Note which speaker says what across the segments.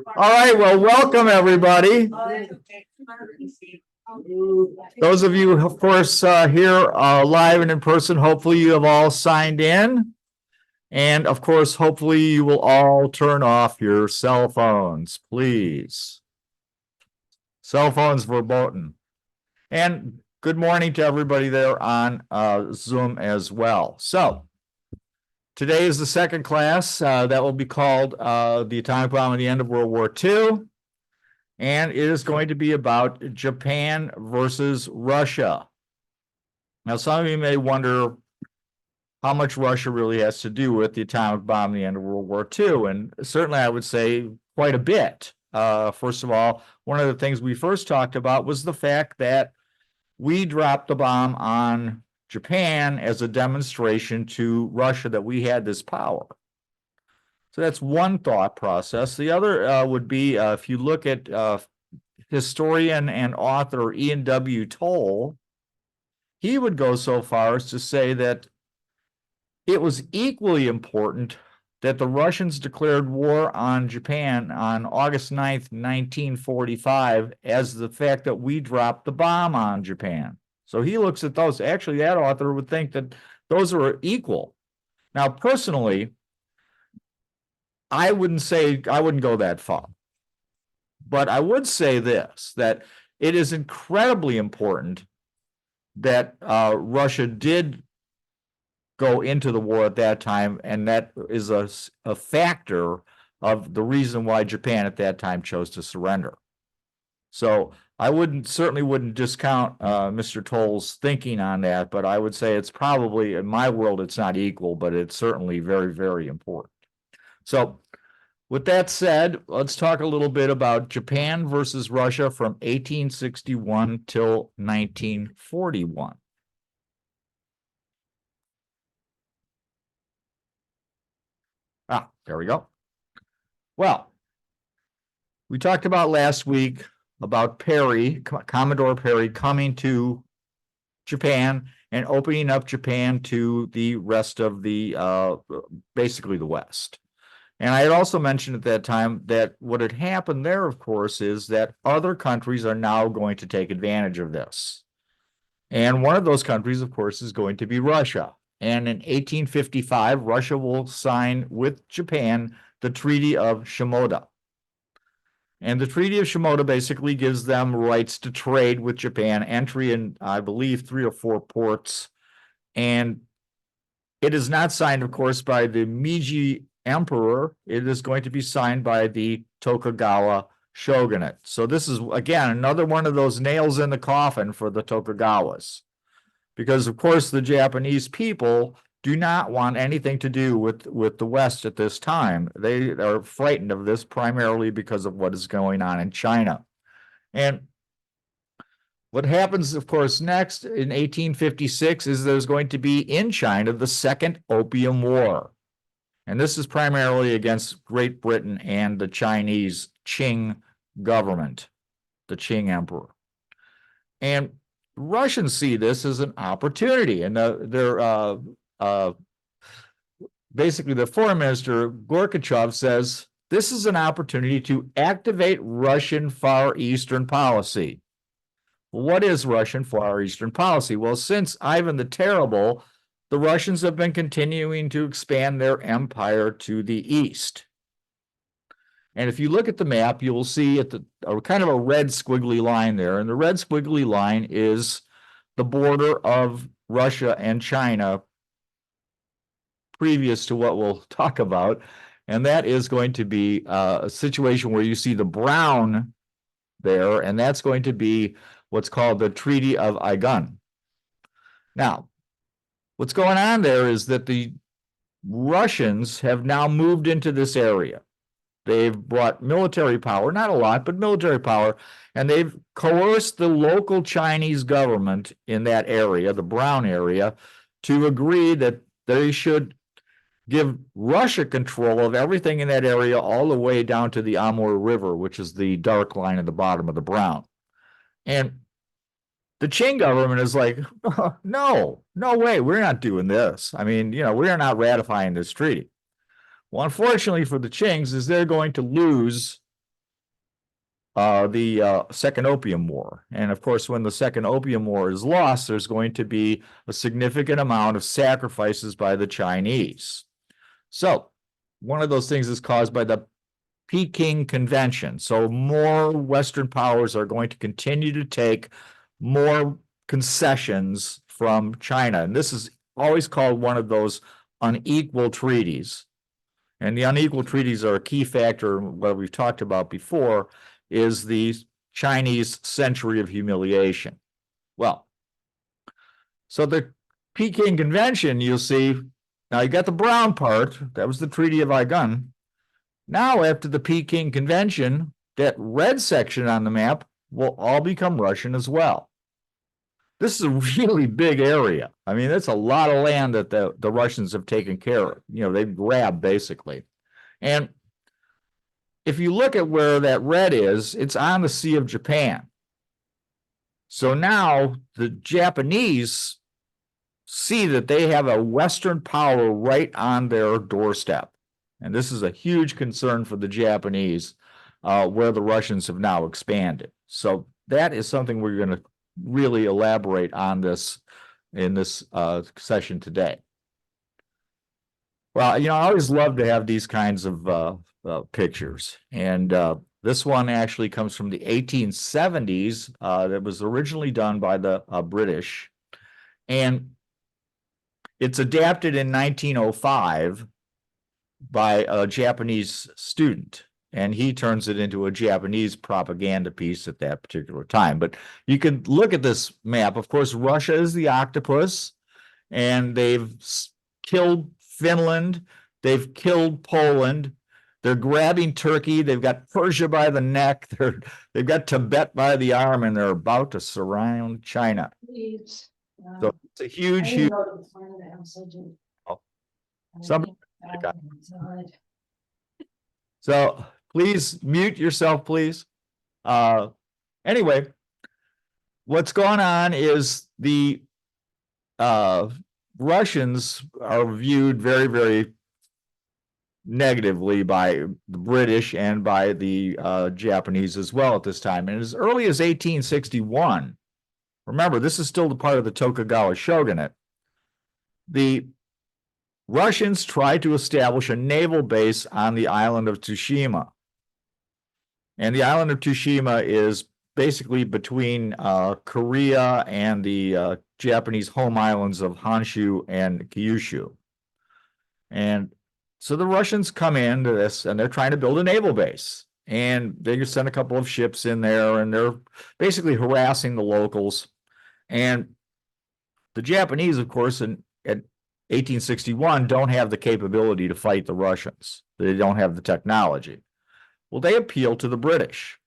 Speaker 1: All right, well, welcome everybody. Those of you, of course, here live and in person, hopefully you have all signed in. And of course, hopefully you will all turn off your cell phones, please. Cell phones verboten. And good morning to everybody there on Zoom as well. So today is the second class that will be called The Atomic Bomb and the End of World War II. And it is going to be about Japan versus Russia. Now, some of you may wonder how much Russia really has to do with the atomic bomb and the end of World War II. And certainly I would say quite a bit. First of all, one of the things we first talked about was the fact that we dropped the bomb on Japan as a demonstration to Russia that we had this power. So that's one thought process. The other would be if you look at historian and author Ian W. Toll, he would go so far as to say that it was equally important that the Russians declared war on Japan on August 9th, 1945, as the fact that we dropped the bomb on Japan. So he looks at those. Actually, that author would think that those are equal. Now, personally, I wouldn't go that far. But I would say this, that it is incredibly important that Russia did go into the war at that time, and that is a factor of the reason why Japan at that time chose to surrender. So I certainly wouldn't discount Mr. Toll's thinking on that, but I would say it's probably, in my world, it's not equal, but it's certainly very, very important. So with that said, let's talk a little bit about Japan versus Russia from 1861 till 1941. There we go. Well, we talked about last week about Perry, Commodore Perry, coming to Japan and opening up Japan to the rest of the, basically the West. And I had also mentioned at that time that what had happened there, of course, is that other countries are now going to take advantage of this. And one of those countries, of course, is going to be Russia. And in 1855, Russia will sign with Japan the Treaty of Shimoda. And the Treaty of Shimoda basically gives them rights to trade with Japan, entry in, I believe, 3 or 4 ports. And it is not signed, of course, by the Meiji Emperor. It is going to be signed by the Tokugawa shogunate. So this is, again, another one of those nails in the coffin for the Tokugawas. Because, of course, the Japanese people do not want anything to do with the West at this time. They are frightened of this primarily because of what is going on in China. And what happens, of course, next in 1856 is there's going to be in China the Second Opium War. And this is primarily against Great Britain and the Chinese Qing government, the Qing emperor. And Russians see this as an opportunity, and basically the foreign minister Gorbachev says this is an opportunity to activate Russian Far Eastern policy. What is Russian Far Eastern policy? Well, since Ivan the Terrible, the Russians have been continuing to expand their empire to the east. And if you look at the map, you will see at kind of a red squiggly line there. And the red squiggly line is the border of Russia and China previous to what we'll talk about. And that is going to be a situation where you see the brown there, and that's going to be what's called the Treaty of Aigun. Now, what's going on there is that the Russians have now moved into this area. They've brought military power, not a lot, but military power, and they've coerced the local Chinese government in that area, the brown area, to agree that they should give Russia control of everything in that area all the way down to the Amur River, which is the dark line at the bottom of the brown. And the Qing government is like, no way, we're not doing this. I mean, we're not ratifying this treaty. Well, unfortunately for the Qings, is they're going to lose the Second Opium War. And of course, when the Second Opium War is lost, there's going to be a significant amount of sacrifices by the Chinese. So one of those things is caused by the Peking Convention. So more Western powers are going to continue to take more concessions from China. And this is always called one of those unequal treaties. And the unequal treaties are a key factor in what we've talked about before, is the Chinese century of humiliation. Well, so the Peking Convention, you'll see, now you got the brown part, that was the Treaty of Aigun. Now, after the Peking Convention, that red section on the map will all become Russian as well. This is a really big area. I mean, that's a lot of land that the Russians have taken care of. You know, they've grabbed basically. And if you look at where that red is, it's on the Sea of Japan. So now the Japanese see that they have a Western power right on their doorstep. And this is a huge concern for the Japanese, where the Russians have now expanded. So that is something we're going to really elaborate on this in this session today. Well, you know, I always love to have these kinds of pictures. And this one actually comes from the 1870s. That was originally done by the British. And it's adapted in 1905 by a Japanese student. And he turns it into a Japanese propaganda piece at that particular time. But you can look at this map. Of course, Russia is the octopus, and they've killed Finland. They've killed Poland. They're grabbing Turkey. They've got Persia by the neck. They've got Tibet by the arm, and they're about to surround China. So it's a huge. Oh, somebody. So please mute yourself, please. Anyway, what's going on is the Russians are viewed very, very negatively by the British and by the Japanese as well at this time. And as early as 1861, remember, this is still the part of the Tokugawa shogunate, the Russians tried to establish a naval base on the island of Tsushima. And the island of Tsushima is basically between Korea and the Japanese home islands of Honshu and Kyushu. And so the Russians come into this and they're trying to build a naval base. And they send a couple of ships in there and they're basically harassing the locals. And the Japanese, of course, at 1861 don't have the capability to fight the Russians. They don't have the technology. Well, they appeal to the British.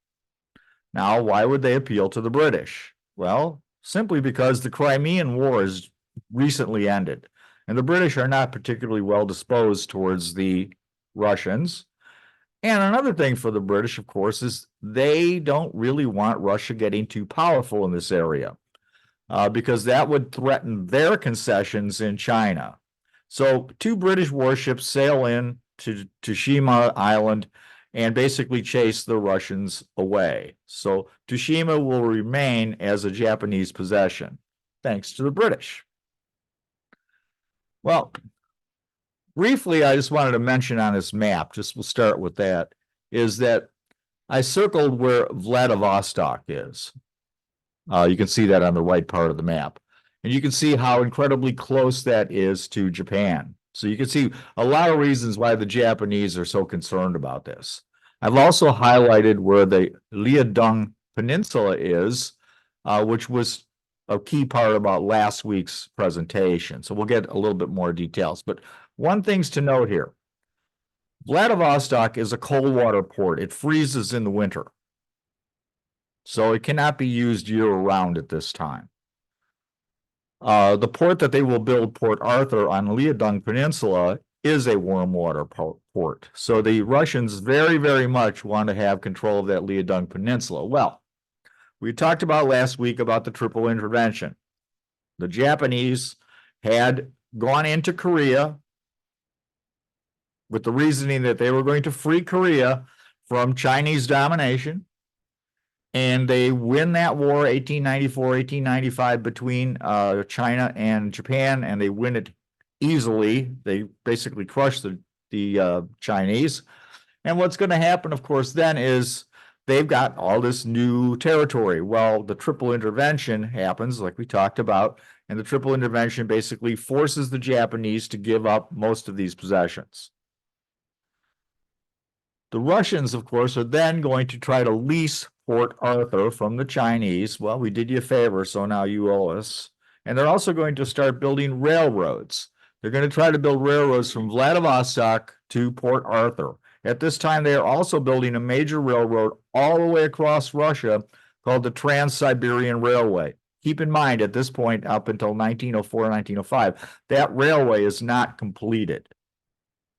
Speaker 1: Now, why would they appeal to the British? Well, simply because the Crimean War has recently ended, and the British are not particularly well disposed towards the Russians. And another thing for the British, of course, is they don't really want Russia getting too powerful in this area. Because that would threaten their concessions in China. So 2 British warships sail in to Tsushima Island and basically chase the Russians away. So Tsushima will remain as a Japanese possession, thanks to the British. Well, briefly, I just wanted to mention on this map, we'll start with that, is that I circled where Vladivostok is. You can see that on the right part of the map. And you can see how incredibly close that is to Japan. So you can see a lot of reasons why the Japanese are so concerned about this. I've also highlighted where the Liaodong Peninsula is, which was a key part about last week's presentation. So we'll get a little bit more details. But one thing's to note here. Vladivostok is a cold water port. It freezes in the winter. So it cannot be used year-round at this time. The port that they will build, Port Arthur on Liaodong Peninsula, is a warm water port. So the Russians very, very much want to have control of that Liaodong Peninsula. Well, we talked about last week about the Triple Intervention. The Japanese had gone into Korea with the reasoning that they were going to free Korea from Chinese domination. And they win that war, 1894, 1895, between China and Japan, and they win it easily. They basically crush the Chinese. And what's going to happen, of course, then is they've got all this new territory. Well, the Triple Intervention happens, like we talked about, and the Triple Intervention basically forces the Japanese to give up most of these possessions. The Russians, of course, are then going to try to lease Port Arthur from the Chinese. Well, we did you a favor, so now you owe us. And they're also going to start building railroads. They're going to try to build railroads from Vladivostok to Port Arthur. At this time, they are also building a major railroad all the way across Russia called the Trans-Siberian Railway. Keep in mind, at this point, up until 1904, 1905, that railway is not completed.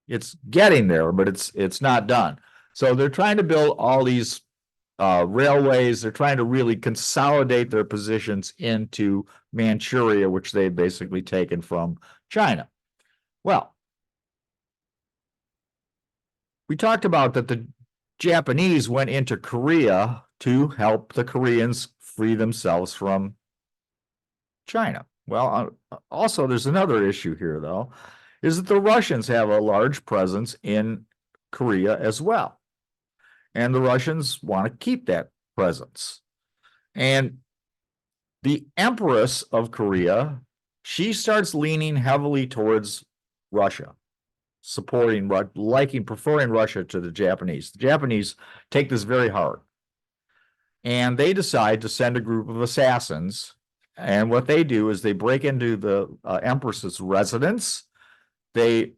Speaker 1: It's getting there, but it's not done. So they're trying to build all these railways. They're trying to really consolidate their positions into Manchuria, which they've basically taken from China. Well, we talked about that the Japanese went into Korea to help the Koreans free themselves from China. Well, also there's another issue here, though, is that the Russians have a large presence in Korea as well. And the Russians want to keep that presence. And the Empress of Korea, she starts leaning heavily towards Russia, supporting, preferring Russia to the Japanese. The Japanese take this very hard. And they decide to send a group of assassins. And what they do is they break into the Empress's residence. They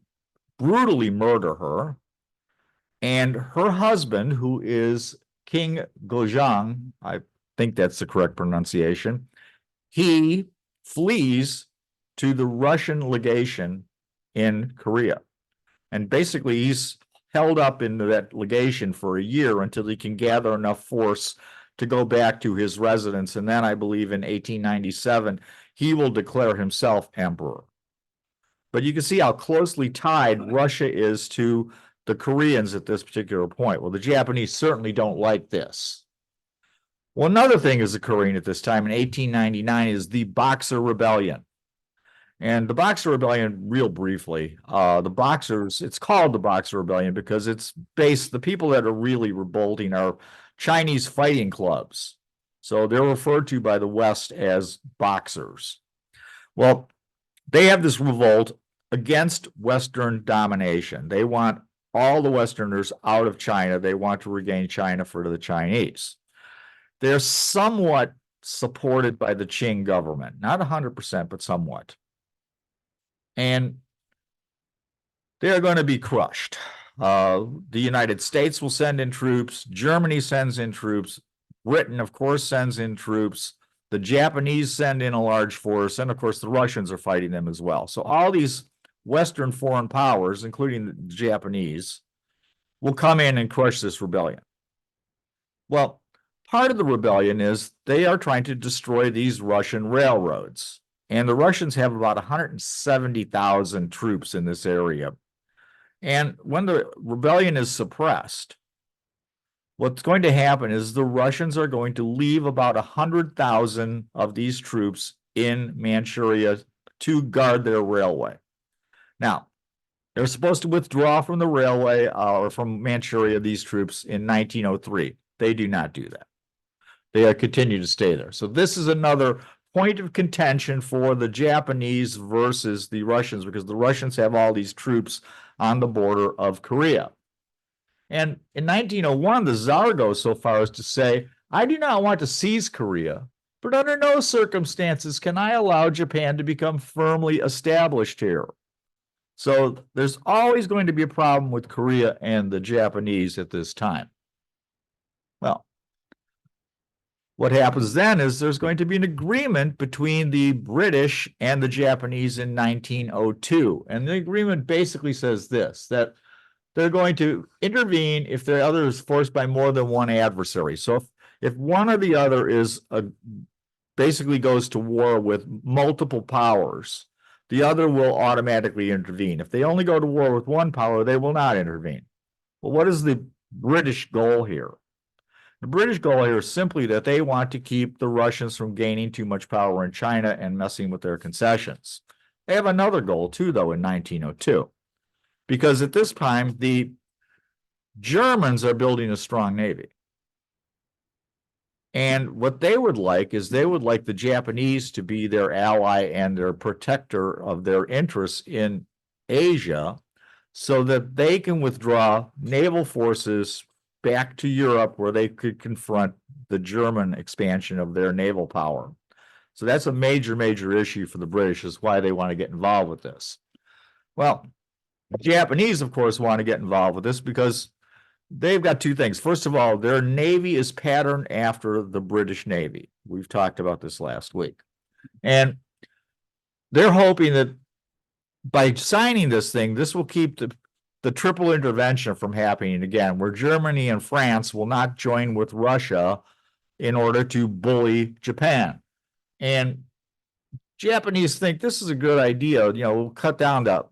Speaker 1: brutally murder her. And her husband, who is King Gojang, I think that's the correct pronunciation, he flees to the Russian legation in Korea. And basically, he's held up in that legation for a year until he can gather enough force to go back to his residence. And then I believe in 1897, he will declare himself emperor. But you can see how closely tied Russia is to the Koreans at this particular point. Well, the Japanese certainly don't like this. Well, another thing is occurring at this time in 1899 is the Boxer Rebellion. And the Boxer Rebellion, real briefly, the Boxers, it's called the Boxer Rebellion because it's based, the people that are really revolting are Chinese fighting clubs. So they're referred to by the West as Boxers. Well, they have this revolt against Western domination. They want all the Westerners out of China. They want to regain China for the Chinese. They're somewhat supported by the Qing government, not 100%, but somewhat. And they're going to be crushed. The United States will send in troops. Germany sends in troops. Britain, of course, sends in troops. The Japanese send in a large force. And, of course, the Russians are fighting them as well. So all these Western foreign powers, including the Japanese, will come in and crush this rebellion. Well, part of the rebellion is they are trying to destroy these Russian railroads. And the Russians have about 170,000 troops in this area. And when the rebellion is suppressed, what's going to happen is the Russians are going to leave about 100,000 of these troops in Manchuria to guard their railway. Now, they're supposed to withdraw from the railway or from Manchuria, these troops, in 1903. They do not do that. They continue to stay there. So this is another point of contention for the Japanese versus the Russians, because the Russians have all these troops on the border of Korea. And in 1901, the Tsar goes so far as to say, I do not want to seize Korea, but under no circumstances can I allow Japan to become firmly established here. So there's always going to be a problem with Korea and the Japanese at this time. Well, what happens then is there's going to be an agreement between the British and the Japanese in 1902. And the agreement basically says this, that they're going to intervene if the other is forced by more than one adversary. So if one or the other is basically goes to war with multiple powers, the other will automatically intervene. If they only go to war with one power, they will not intervene. Well, what is the British goal here? The British goal here is simply that they want to keep the Russians from gaining too much power in China and messing with their concessions. They have another goal too, though, in 1902, because at this time, the Germans are building a strong navy. And what they would like is they would like the Japanese to be their ally and their protector of their interests in Asia so that they can withdraw naval forces back to Europe where they could confront the German expansion of their naval power. So that's a major, major issue for the British, is why they want to get involved with this. Well, the Japanese, of course, want to get involved with this because they've got two things. First of all, their Navy is patterned after the British Navy. We've talked about this last week. And they're hoping that by signing this thing, this will keep the triple intervention from happening again, where Germany and France will not join with Russia in order to bully Japan. And Japanese think this is a good idea. We'll cut down to,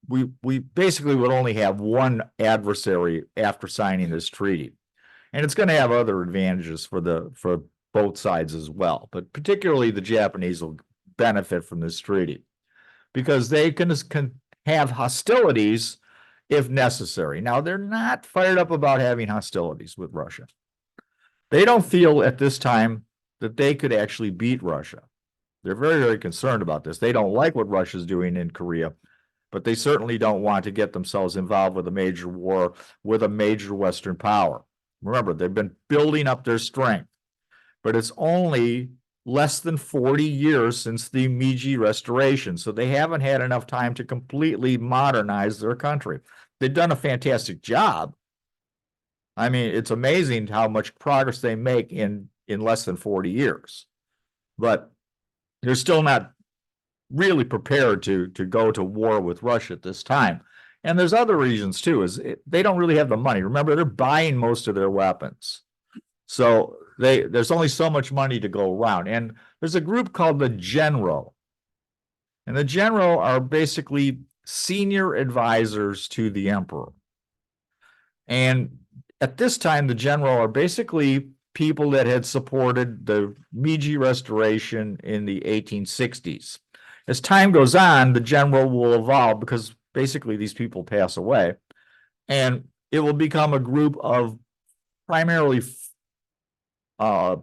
Speaker 1: we basically would only have one adversary after signing this treaty. And it's going to have other advantages for both sides as well. But particularly the Japanese will benefit from this treaty because they can have hostilities if necessary. Now, they're not fired up about having hostilities with Russia. They don't feel at this time that they could actually beat Russia. They're very, very concerned about this. They don't like what Russia's doing in Korea, but they certainly don't want to get themselves involved with a major war with a major Western power. Remember, they've been building up their strength, but it's only less than 40 years since the Meiji Restoration, so they haven't had enough time to completely modernize their country. They've done a fantastic job. I mean, it's amazing how much progress they make in less than 40 years, but they're still not really prepared to go to war with Russia at this time. And there's other reasons too, they don't really have the money. Remember, they're buying most of their weapons. So there's only so much money to go around. And there's a group called the General. And the General are basically senior advisors to the emperor. And at this time, the General are basically people that had supported the Meiji Restoration in the 1860s. As time goes on, the General will evolve because basically these people pass away, and it will become a group of primarily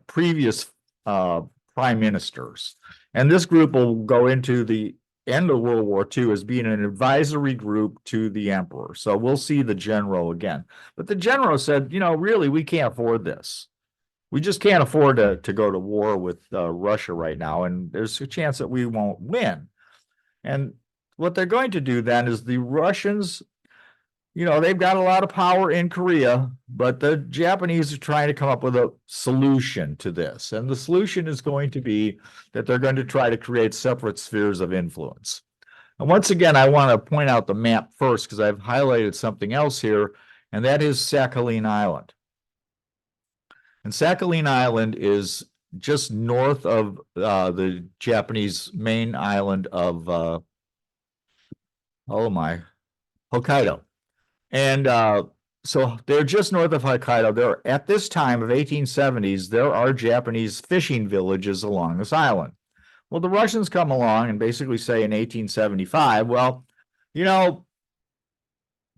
Speaker 1: previous prime ministers. And this group will go into the end of World War II as being an advisory group to the emperor. So we'll see the General again. But the General said, really, we can't afford this. We just can't afford to go to war with Russia right now, and there's a chance that we won't win. And what they're going to do then is the Russians, they've got a lot of power in Korea, but the Japanese are trying to come up with a solution to this. And the solution is going to be that they're going to try to create separate spheres of influence. And once again, I want to point out the map first because I've highlighted something else here, and that is Sakhalin Island. And Sakhalin Island is just north of the Japanese main island of, Hokkaido. And so they're just north of Hokkaido. At this time of 1870s, there are Japanese fishing villages along this island. Well, the Russians come along and basically say in 1875, well,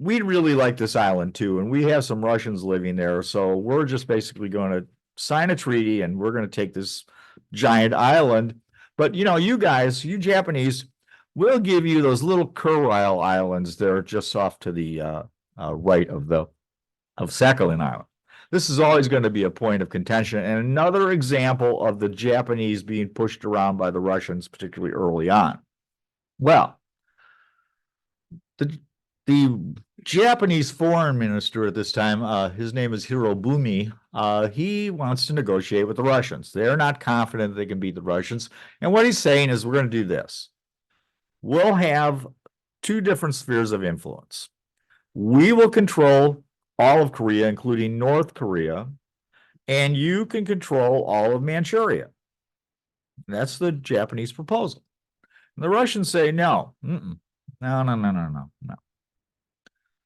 Speaker 1: we'd really like this island too, and we have some Russians living there, so we're just basically going to sign a treaty and we're going to take this giant island. But you guys, you Japanese, we'll give you those little Kurile Islands that are just off to the right of Sakhalin Island. This is always going to be a point of contention and another example of the Japanese being pushed around by the Russians, particularly early on. Well, the Japanese foreign minister at this time, his name is Hirobumi, he wants to negotiate with the Russians. They're not confident they can beat the Russians. And what he's saying is, we're going to do this. We'll have two different spheres of influence. We will control all of Korea, including North Korea, and you can control all of Manchuria. That's the Japanese proposal. And the Russians say, no. No.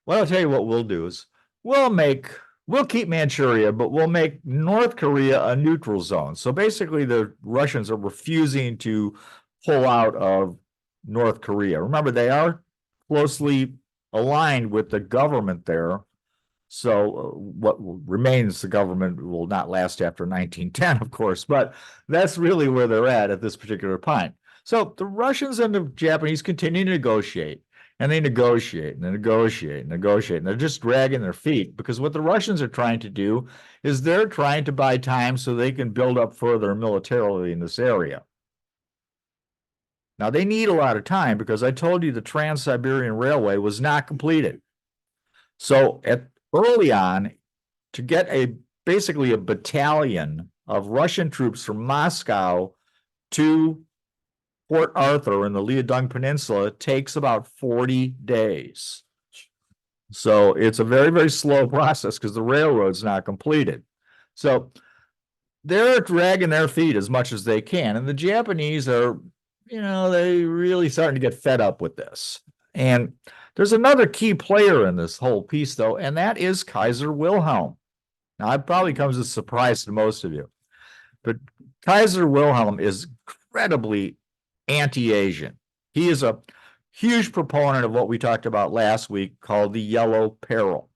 Speaker 1: Well, I'll tell you what we'll do is we'll make we'll keep Manchuria, but we'll make North Korea a neutral zone. So basically, the Russians are refusing to pull out of North Korea. Remember, they are closely aligned with the government there. So what remains the government will not last after 1910, of course, but that's really where they're at this particular point. So the Russians and the Japanese continue to negotiate, and they negotiate and they negotiate and negotiate, and they're just dragging their feet because what the Russians are trying to do is they're trying to buy time so they can build up further militarily in this area. Now they need a lot of time because I told you the Trans-Siberian Railway was not completed. So early on, to get basically a battalion of Russian troops from Moscow to Port Arthur in the Liaodong Peninsula takes about 40 days. So it's a very, very slow process because the railroad's not completed. So they're dragging their feet as much as they can. And the Japanese are, they really starting to get fed up with this. And there's another key player in this whole piece, though, and that is Kaiser Wilhelm. Now, it probably comes as a surprise to most of you, but Kaiser Wilhelm is incredibly anti-Asian. He is a huge proponent of what we talked about last week called the Yellow Peril.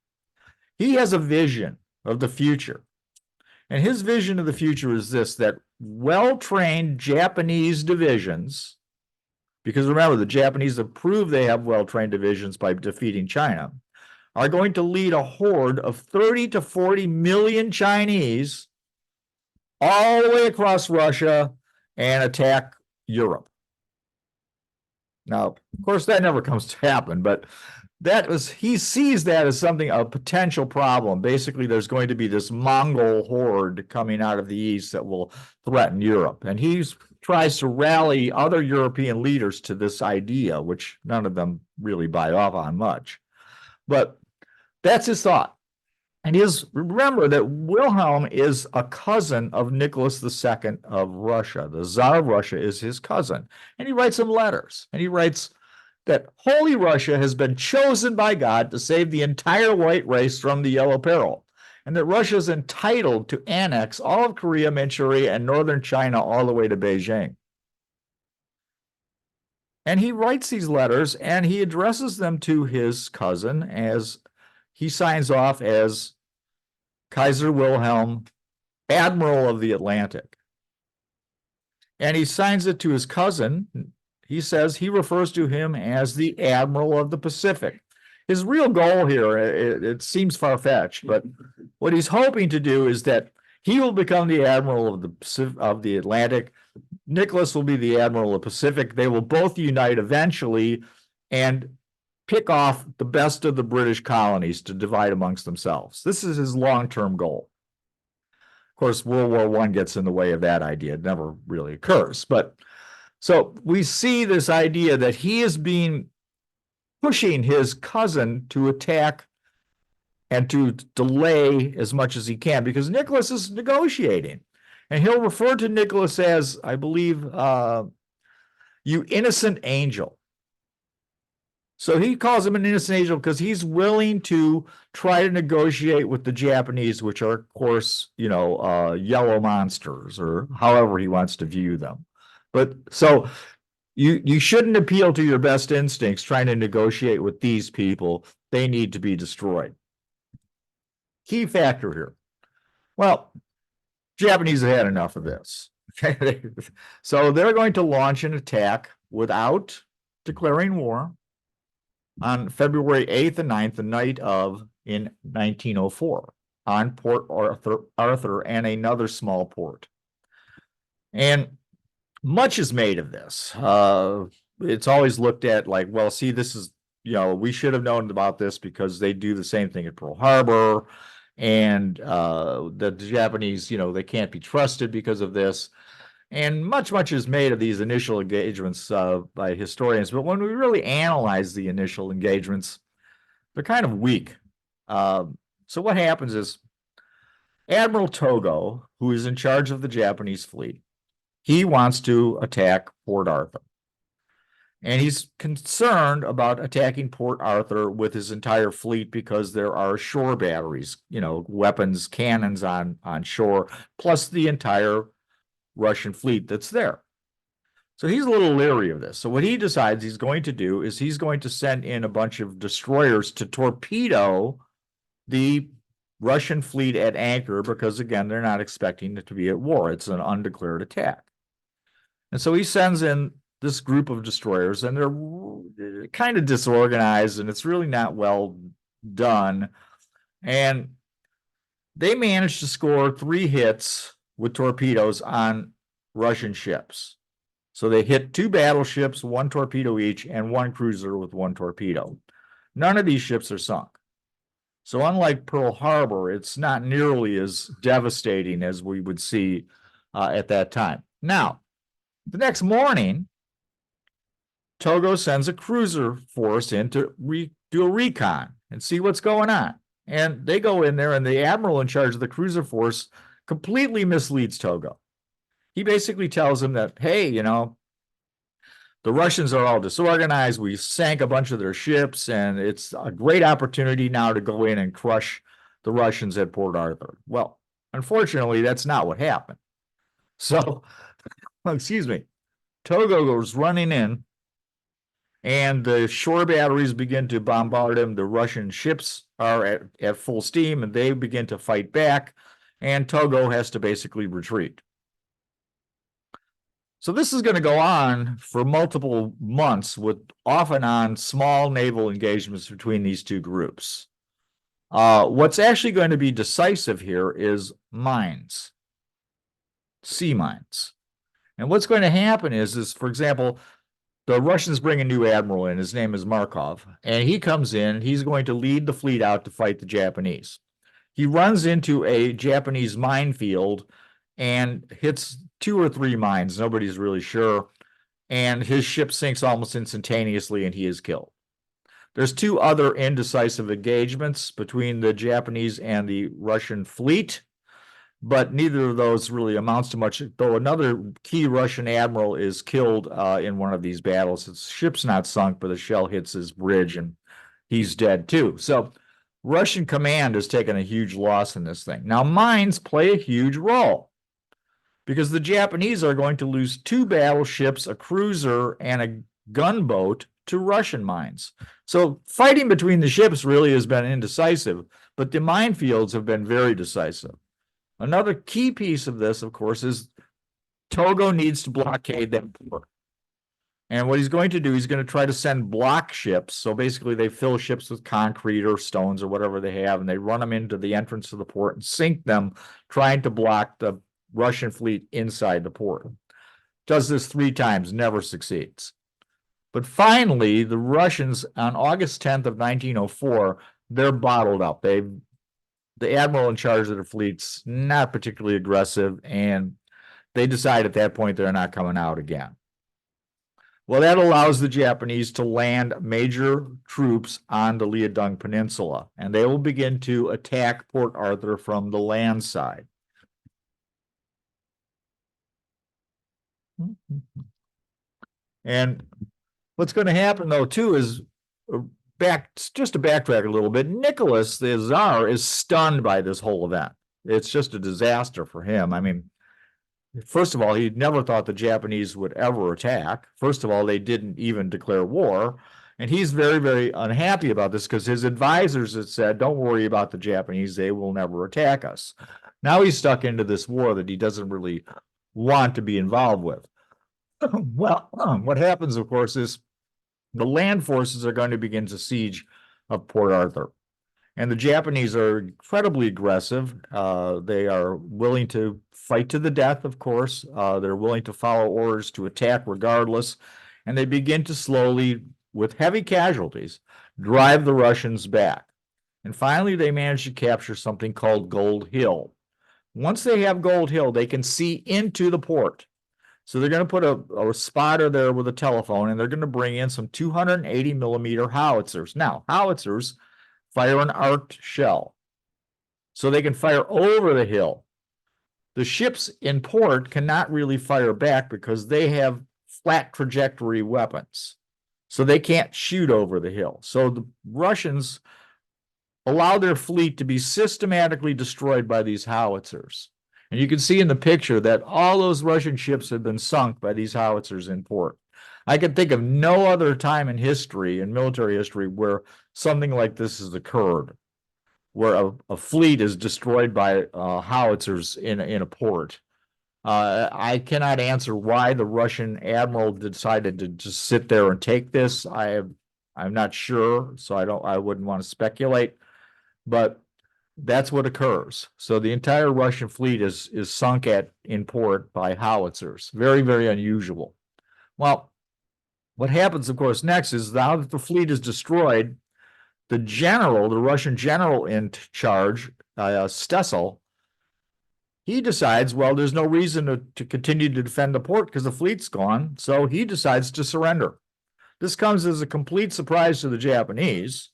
Speaker 1: He has a vision of the future. And his vision of the future is this, that well-trained Japanese divisions, because remember, the Japanese have proved they have well-trained divisions by defeating China, are going to lead a horde of 30 to 40 million Chinese all the way across Russia and attack Europe. Now, of course, that never comes to happen, but he sees that as something, a potential problem. Basically, there's going to be this Mongol horde coming out of the east that will threaten Europe. And he tries to rally other European leaders to this idea, which none of them really buy off on much. But that's his thought. And remember that Wilhelm is a cousin of Nicholas II of Russia. The Tsar of Russia is his cousin. And he writes him letters. And he writes that Holy Russia has been chosen by God to save the entire white race from the Yellow Peril, and that Russia is entitled to annex all of Korea, Manchuria, and northern China all the way to Beijing. And he writes these letters and he addresses them to his cousin as he signs off as Kaiser Wilhelm, Admiral of the Atlantic. And he signs it to his cousin. He says he refers to him as the Admiral of the Pacific. His real goal here, it seems far-fetched, but what he's hoping to do is that he will become the Admiral of the Atlantic. Nicholas will be the Admiral of the Pacific. They will both unite eventually and pick off the best of the British colonies to divide amongst themselves. This is his long-term goal. Of course, World War I gets in the way of that idea. It never really occurs. But so we see this idea that he is pushing his cousin to attack and to delay as much as he can because Nicholas is negotiating. And he'll refer to Nicholas as, I believe, you innocent angel. So he calls him an innocent angel because he's willing to try to negotiate with the Japanese, which are, of course, yellow monsters, or however he wants to view them. But so you shouldn't appeal to your best instincts trying to negotiate with these people. They need to be destroyed. Key factor here. Well, Japanese have had enough of this. Okay, so they're going to launch an attack without declaring war on February 8th and 9th, the night in 1904, on Port Arthur and another small port. And much is made of this. It's always looked at like, well, see, this is, we should have known about this because they do the same thing at Pearl Harbor. And the Japanese, they can't be trusted because of this. And much is made of these initial engagements by historians. But when we really analyze the initial engagements, they're kind of weak. So what happens is Admiral Togo, who is in charge of the Japanese fleet, he wants to attack Port Arthur. And he's concerned about attacking Port Arthur with his entire fleet because there are shore batteries, weapons, cannons on shore, plus the entire Russian fleet that's there. So he's a little leery of this. So what he decides he's going to do is he's going to send in a bunch of destroyers to torpedo the Russian fleet at anchor because, again, they're not expecting it to be at war. It's an undeclared attack. And so he sends in this group of destroyers, and they're kind of disorganized, and it's really not well done. And they managed to score 3 hits with torpedoes on Russian ships. So they hit 2 battleships, 1 torpedo each, and 1 cruiser with 1 torpedo. None of these ships are sunk. So unlike Pearl Harbor, it's not nearly as devastating as we would see at that time. Now, the next morning, Togo sends a cruiser force in to do a recon and see what's going on. And they go in there, and the admiral in charge of the cruiser force completely misleads Togo. He basically tells him that, hey, the Russians are all disorganized. We sank a bunch of their ships, and it's a great opportunity now to go in and crush the Russians at Port Arthur. Well, unfortunately, that's not what happened. So, excuse me, Togo goes running in, and the shore batteries begin to bombard him. The Russian ships are at full steam, and they begin to fight back, and Togo has to basically retreat. So this is going to go on for multiple months with off and on small naval engagements between these two groups. What's actually going to be decisive here is mines, sea mines. And what's going to happen is, for example, the Russians bring a new admiral in. His name is Markov, and he comes in. He's going to lead the fleet out to fight the Japanese. He runs into a Japanese minefield and hits 2 or 3 mines. Nobody's really sure. And his ship sinks almost instantaneously, and he is killed. There's 2 other indecisive engagements between the Japanese and the Russian fleet, but neither of those really amounts to much, though another key Russian admiral is killed in one of these battles. His ship's not sunk, but a shell hits his bridge, and he's dead too. So Russian command has taken a huge loss in this thing. Now, mines play a huge role, because the Japanese are going to lose 2 battleships, a cruiser, and a gunboat to Russian mines. So fighting between the ships really has been indecisive, but the minefields have been very decisive. Another key piece of this, of course, is Togo needs to blockade that port. And what he's going to do, he's going to try to send block ships. So basically they fill ships with concrete or stones or whatever they have, and they run them into the entrance of the port and sink them, trying to block the Russian fleet inside the port. Does this 3 times, never succeeds. But finally, the Russians, on August 10th of 1904, they're bottled up. The admiral in charge of the fleet's not particularly aggressive, and they decide at that point they're not coming out again. Well, that allows the Japanese to land major troops on the Liaodong Peninsula, and they will begin to attack Port Arthur from the land side. And what's going to happen, though, too, is just to backtrack a little bit, Nicholas, the Tsar, is stunned by this whole event. It's just a disaster for him. I mean, first of all, he never thought the Japanese would ever attack. First of all, they didn't even declare war. And he's very, very unhappy about this because his advisors had said, don't worry about the Japanese, they will never attack us. Now he's stuck into this war that he doesn't really want to be involved with. Well, what happens, of course, is the land forces are going to begin to siege of Port Arthur. And the Japanese are incredibly aggressive. They are willing to fight to the death, of course. They're willing to follow orders to attack regardless. And they begin to slowly, with heavy casualties, drive the Russians back. And finally, they manage to capture something called Gold Hill. Once they have Gold Hill, they can see into the port. So they're going to put a spotter there with a telephone, and they're going to bring in some 280 millimeter howitzers. Now, howitzers fire an arced shell, so they can fire over the hill. The ships in port cannot really fire back because they have flat trajectory weapons. So they can't shoot over the hill. So the Russians allow their fleet to be systematically destroyed by these howitzers. And you can see in the picture that all those Russian ships have been sunk by these howitzers in port. I can think of no other time in history, in military history, where something like this has occurred, where a fleet is destroyed by howitzers in a port. I cannot answer why the Russian admiral decided to just sit there and take this. I'm not sure, so I wouldn't want to speculate, but that's what occurs. So the entire Russian fleet is sunk in port by howitzers. Very, very unusual. Well, what happens, of course, next is now that the fleet is destroyed, the Russian general in charge, Stessel, he decides, well, there's no reason to continue to defend the port because the fleet's gone. So he decides to surrender. This comes as a complete surprise to the Japanese.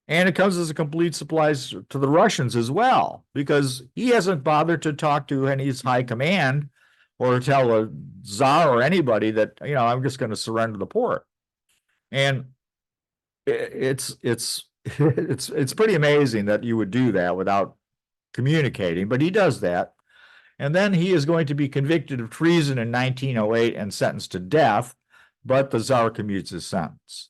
Speaker 1: And it comes as a complete surprise to the Russians as well, because he hasn't bothered to talk to any of his high command or tell a Tsar or anybody that, I'm just going to surrender the port. And it's pretty amazing that you would do that without communicating, but he does that. And then he is going to be convicted of treason in 1908 and sentenced to death, but the Tsar commutes his sentence.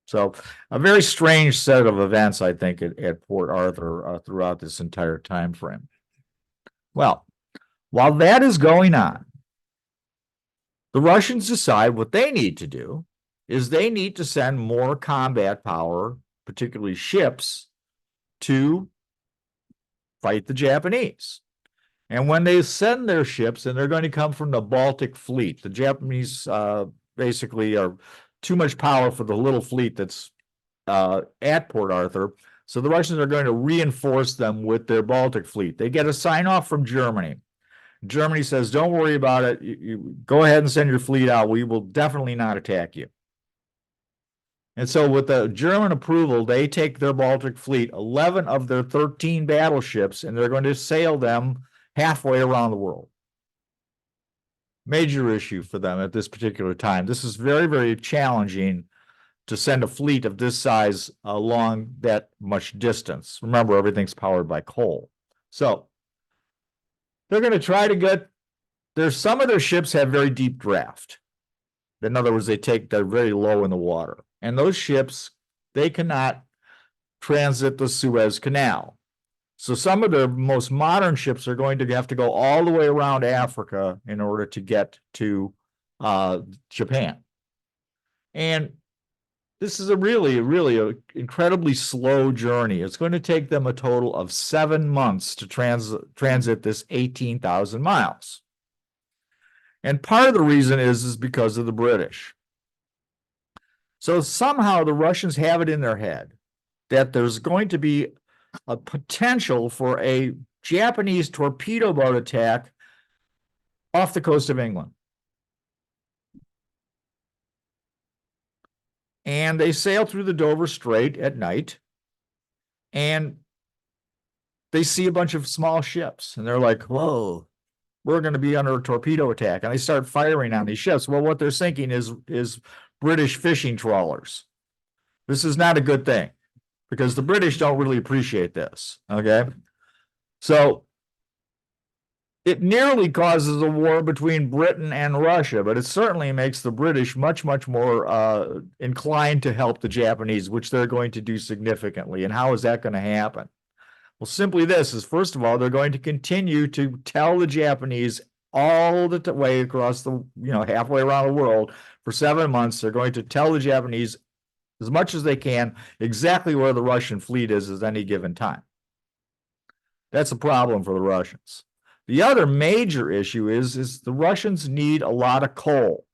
Speaker 1: So a very strange set of events, I think, at Port Arthur throughout this entire time frame. Well, while that is going on, the Russians decide what they need to do is they need to send more combat power, particularly ships, to fight the Japanese. And when they send their ships, and they're going to come from the Baltic Fleet, the Japanese basically are too much power for the little fleet that's at Port Arthur. So the Russians are going to reinforce them with their Baltic Fleet. They get a sign off from Germany. Germany says, don't worry about it. You go ahead and send your fleet out. We will definitely not attack you. And so with the German approval, they take their Baltic Fleet, 11 of their 13 battleships, and they're going to sail them halfway around the world. Major issue for them at this particular time. This is very, very challenging to send a fleet of this size along that much distance. Remember, everything's powered by coal. So they're going to try to get some of their ships have very deep draft. In other words, they're very low in the water. And those ships, they cannot transit the Suez Canal. So some of the most modern ships are going to have to go all the way around Africa in order to get to Japan. And this is a really incredibly slow journey. It's going to take them a total of 7 months to transit this 18,000 miles. And part of the reason is because of the British. So somehow the Russians have it in their head that there's going to be a potential for a Japanese torpedo boat attack off the coast of England. And they sail through the Dover Strait at night, and they see a bunch of small ships, and they're like, whoa, we're going to be under a torpedo attack. And they start firing on these ships. Well, what they're thinking is British fishing trawlers. This is not a good thing, because the British don't really appreciate this, okay? So it nearly causes a war between Britain and Russia, but it certainly makes the British much, much more inclined to help the Japanese, which they're going to do significantly. And how is that going to happen? Well, simply this is, first of all, they're going to continue to tell the Japanese all the way across the, halfway around the world for 7 months. They're going to tell the Japanese as much as they can exactly where the Russian fleet is at any given time. That's a problem for the Russians. The other major issue is the Russians need a lot of coal,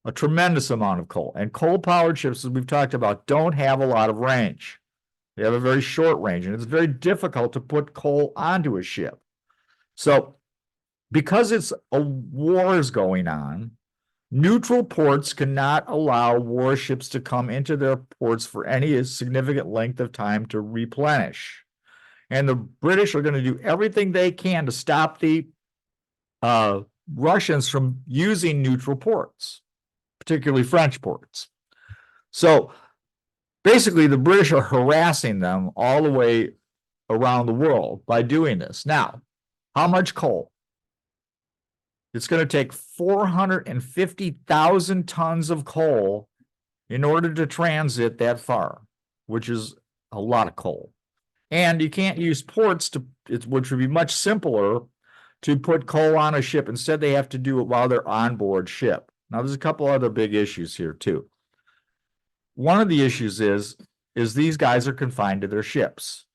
Speaker 1: a tremendous amount of coal. And coal-powered ships, as we've talked about, don't have a lot of range. They have a very short range, and it's very difficult to put coal onto a ship. So because war is going on, neutral ports cannot allow warships to come into their ports for any significant length of time to replenish. And the British are going to do everything they can to stop the Russians from using neutral ports, particularly French ports. So basically, the British are harassing them all the way around the world by doing this. Now, how much coal? It's going to take 450,000 tons of coal in order to transit that far, which is a lot of coal. And you can't use ports which would be much simpler to put coal on a ship. Instead, they have to do it while they're on board ship. Now, there's a couple other big issues here too. One of the issues is these guys are confined to their ships.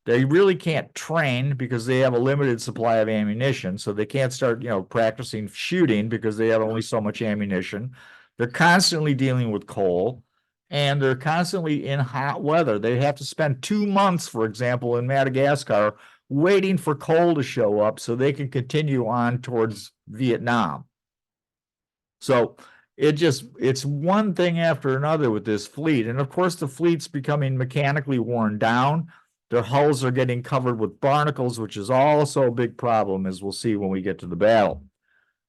Speaker 1: They really can't train because they have a limited supply of ammunition. So they can't start, practicing shooting because they have only so much ammunition. They're constantly dealing with coal, and they're constantly in hot weather. They have to spend 2 months, for example, in Madagascar, waiting for coal to show up so they can continue on towards Vietnam. So it's one thing after another with this fleet. And of course, the fleet's becoming mechanically worn down. Their hulls are getting covered with barnacles, which is also a big problem, as we'll see when we get to the battle.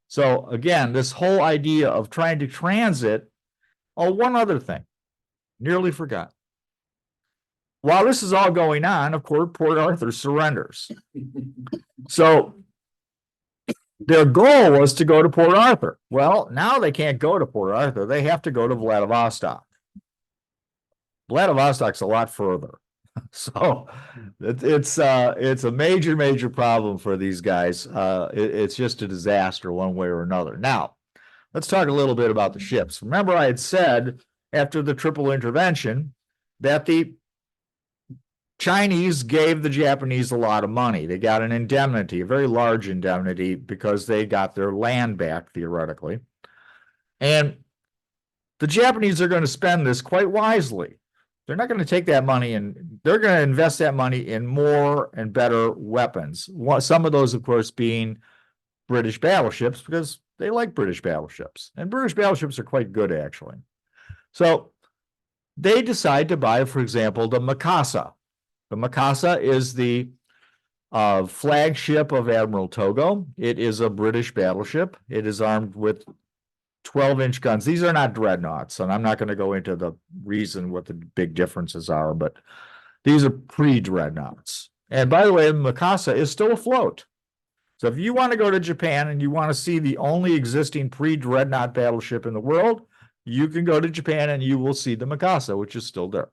Speaker 1: So again, this whole idea of trying to transit. Oh, one other thing, nearly forgot. While this is all going on, of course, Port Arthur surrenders. So their goal was to go to Port Arthur. Well, now they can't go to Port Arthur. They have to go to Vladivostok. Vladivostok's a lot further. So it's a major problem for these guys. It's just a disaster one way or another. Now, let's talk a little bit about the ships. Remember, I had said after the triple intervention that the Chinese gave the Japanese a lot of money. They got an indemnity, a very large indemnity, because they got their land back, theoretically. And the Japanese are going to spend this quite wisely. They're not going to take that money and they're going to invest that money in more and better weapons. Some of those, of course, being British battleships, because they like British battleships. And British battleships are quite good, actually. So they decide to buy, for example, the Mikasa. The Mikasa is the flagship of Admiral Togo. It is a British battleship. It is armed with 12-inch guns. These are not dreadnoughts, and I'm not going to go into the reason what the big differences are, but these are pre-dreadnoughts. And by the way, the Mikasa is still afloat. So if you want to go to Japan and you want to see the only existing pre-dreadnought battleship in the world, you can go to Japan and you will see the Mikasa, which is still there.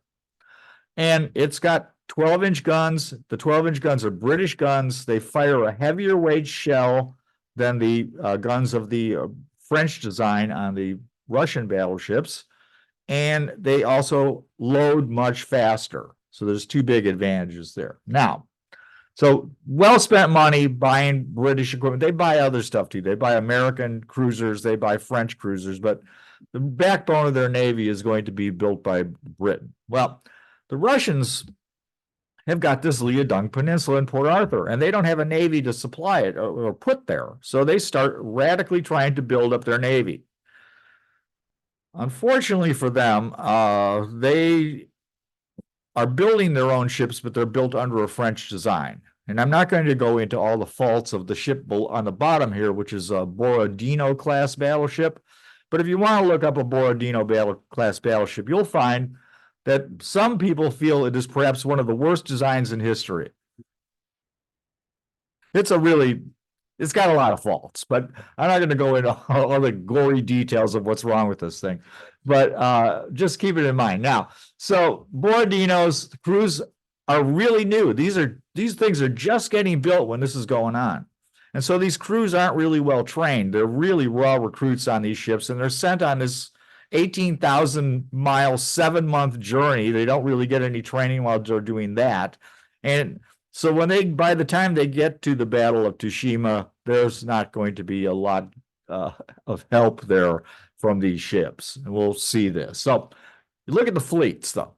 Speaker 1: And it's got 12-inch guns. The 12-inch guns are British guns. They fire a heavier weight shell than the guns of the French design on the Russian battleships. And they also load much faster. So there's two big advantages there. Now, so well-spent money buying British equipment. They buy other stuff too. They buy American cruisers. They buy French cruisers. But the backbone of their Navy is going to be built by Britain. Well, the Russians have got this Liaodong Peninsula in Port Arthur, and they don't have a Navy to supply it or put there. So they start radically trying to build up their Navy. Unfortunately for them, they are building their own ships, but they're built under a French design. And I'm not going to go into all the faults of the ship on the bottom here, which is a Borodino class battleship. But if you want to look up a Borodino class battleship, you'll find that some people feel it is perhaps one of the worst designs in history. It's got a lot of faults, but I'm not going to go into all the gory details of what's wrong with this thing. But just keep it in mind. Now, so Borodinos, the crews are really new. These things are just getting built when this is going on. And so these crews aren't really well trained. They're really raw recruits on these ships, and they're sent on this 18,000-mile, 7-month journey. They don't really get any training while they're doing that. And so by the time they get to the Battle of Tsushima, there's not going to be a lot of help there from these ships. And we'll see this. So you look at the fleets, though.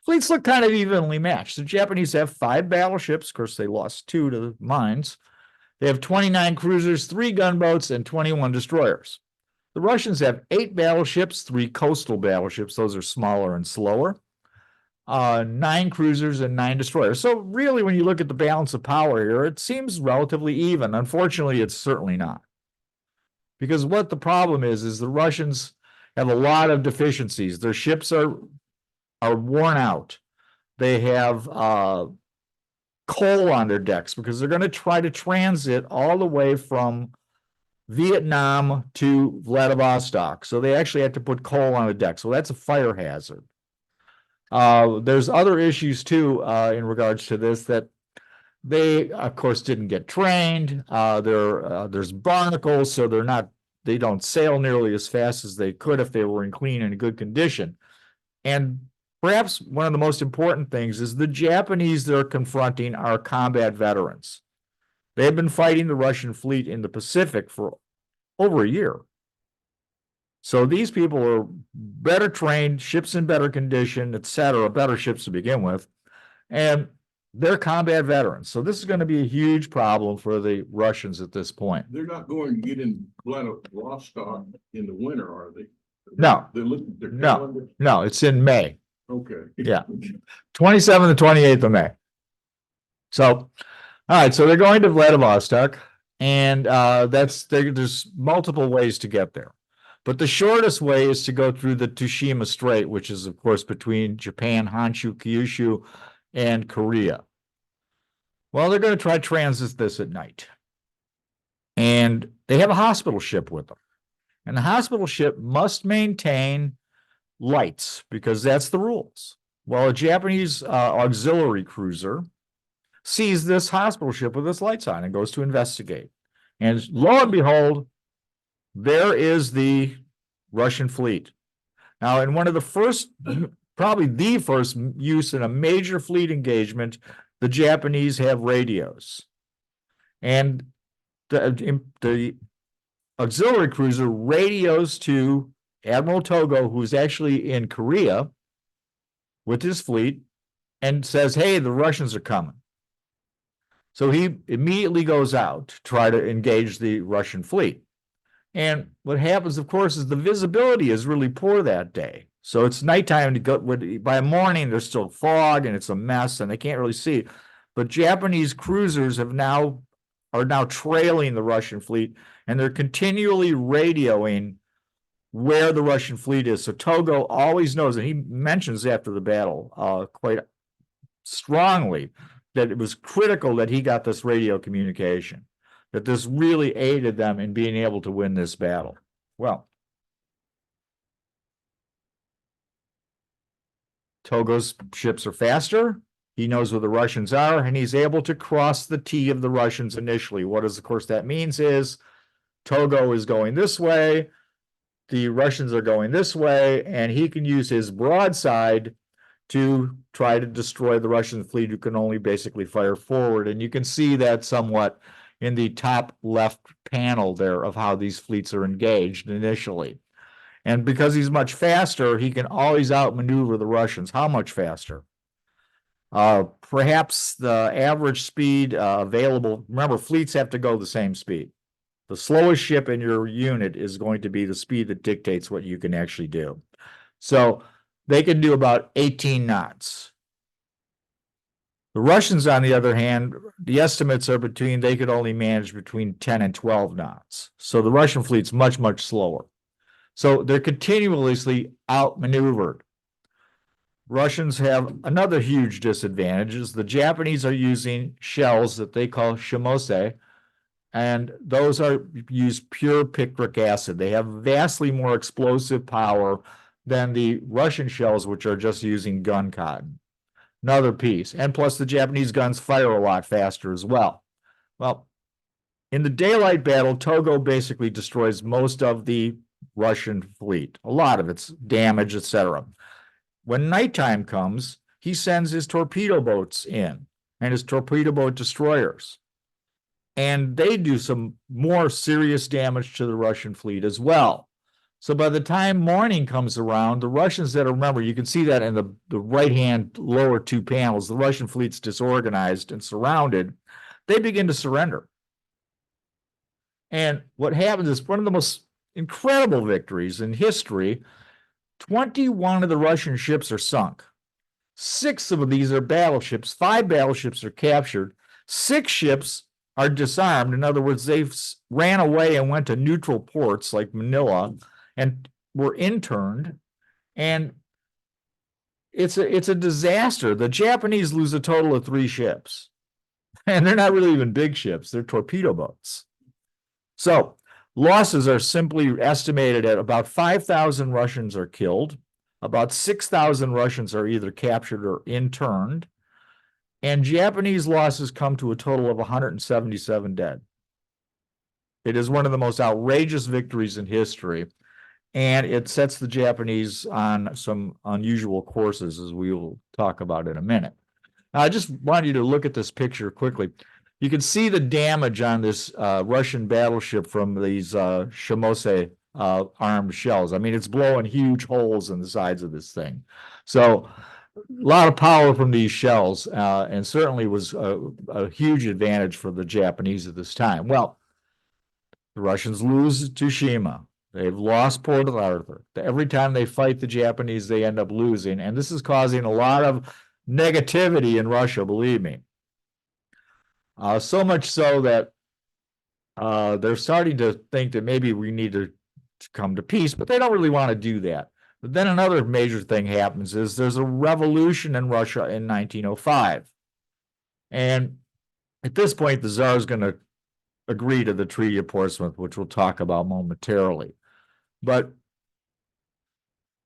Speaker 1: Fleets look kind of evenly matched. The Japanese have 5 battleships. Of course, they lost 2 to the mines. They have 29 cruisers, 3 gunboats, and 21 destroyers. The Russians have 8 battleships, 3 coastal battleships. Those are smaller and slower. 9 cruisers and 9 destroyers. So really, when you look at the balance of power here, it seems relatively even. Unfortunately, it's certainly not. Because what the problem is the Russians have a lot of deficiencies. Their ships are worn out. They have coal on their decks because they're going to try to transit all the way from Vietnam to Vladivostok. So they actually had to put coal on the deck. So that's a fire hazard. There's other issues too in regards to this, that they, of course, didn't get trained. There's barnacles, so they don't sail nearly as fast as they could if they were in clean and good condition. And perhaps one of the most important things is the Japanese they're confronting are combat veterans. They've been fighting the Russian fleet in the Pacific for over a year. So these people are better trained, ships in better condition, et cetera, better ships to begin with, and they're combat veterans. So this is going to be a huge problem for the Russians at this point.
Speaker 2: They're not going to get in Vladivostok in the winter, are they?
Speaker 1: No, no, it's in May.
Speaker 2: Okay.
Speaker 1: Yeah. 27th to 28th of May. So, all right. So they're going to Vladivostok, and there's multiple ways to get there. But the shortest way is to go through the Tsushima Strait, which is, of course, between Japan, Honshu, Kyushu, and Korea. Well, they're going to try to transit this at night. And they have a hospital ship with them. And the hospital ship must maintain lights because that's the rules. Well, a Japanese auxiliary cruiser sees this hospital ship with its lights on and goes to investigate. And lo and behold, there is the Russian fleet. Now, in one of the first, probably the first use in a major fleet engagement, the Japanese have radios. And the auxiliary cruiser radios to Admiral Togo, who's actually in Korea with his fleet, and says, hey, the Russians are coming. So he immediately goes out to try to engage the Russian fleet. And what happens, of course, is the visibility is really poor that day. So it's nighttime to go. By morning, there's still fog and it's a mess and they can't really see. But Japanese cruisers are now trailing the Russian fleet, and they're continually radioing where the Russian fleet is. So Togo always knows, and he mentions after the battle quite strongly that it was critical that he got this radio communication, that this really aided them in being able to win this battle. Well, Togo's ships are faster. He knows where the Russians are, and he's able to cross the T of the Russians initially. What does, of course, that means is Togo is going this way, the Russians are going this way, and he can use his broadside to try to destroy the Russian fleet, who can only basically fire forward. And you can see that somewhat in the top left panel there of how these fleets are engaged initially. And because he's much faster, he can always outmaneuver the Russians. How much faster? Perhaps the average speed available. Remember, fleets have to go the same speed. The slowest ship in your unit is going to be the speed that dictates what you can actually do. So they can do about 18 knots. The Russians, on the other hand, the estimates are they could only manage between 10 and 12 knots. So the Russian fleet's much, much slower. So they're continuously outmaneuvered. Russians have another huge disadvantage is the Japanese are using shells that they call Shimoda, and those use pure picric acid. They have vastly more explosive power than the Russian shells, which are just using gun cotton. Another piece. And plus the Japanese guns fire a lot faster as well. Well, in the daylight battle, Togo basically destroys most of the Russian fleet. A lot of it's damaged, etc. When nighttime comes, he sends his torpedo boats in and his torpedo boat destroyers. And they do some more serious damage to the Russian fleet as well. So by the time morning comes around, the Russians remember, you can see that in the right-hand lower two panels, the Russian fleet's disorganized and surrounded. They begin to surrender. And what happens is one of the most incredible victories in history. 21 of the Russian ships are sunk. 6 of these are battleships. 5 battleships are captured. 6 ships are disarmed. In other words, they've ran away and went to neutral ports like Manila and were interned, and it's a disaster. The Japanese lose a total of 3 ships, and they're not really even big ships. They're torpedo boats. So losses are simply estimated at about 5,000 Russians are killed. About 6,000 Russians are either captured or interned. And Japanese losses come to a total of 177 dead. It is one of the most outrageous victories in history, and it sets the Japanese on some unusual courses, as we will talk about in a minute. Now, I just want you to look at this picture quickly. You can see the damage on this Russian battleship from these Shimoda armed shells. I mean, it's blowing huge holes in the sides of this thing. So a lot of power from these shells, and certainly was a huge advantage for the Japanese at this time. Well, the Russians lose Tsushima. They've lost Port Arthur. Every time they fight the Japanese, they end up losing, and this is causing a lot of negativity in Russia, believe me. So much so that they're starting to think that maybe we need to come to peace, but they don't really want to do that. But then another major thing happens is there's a revolution in Russia in 1905. And at this point, the Tsar is going to agree to the Treaty of Portsmouth, which we'll talk about momentarily. But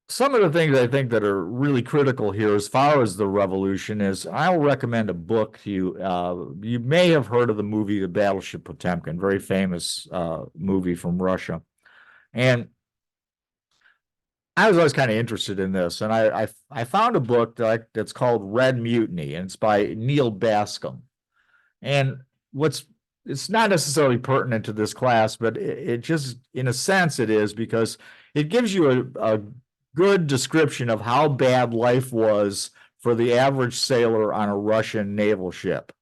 Speaker 1: some of the things I think that are really critical here as far as the revolution is, I'll recommend a book to you. You may have heard of the movie The Battleship Potemkin, very famous movie from Russia. And I was always kind of interested in this, and I found a book that's called Red Mutiny, and it's by Neil Bascom. And it's not necessarily pertinent to this class, but it just, in a sense, it is, because it gives you a good description of how bad life was for the average sailor on a Russian naval ship.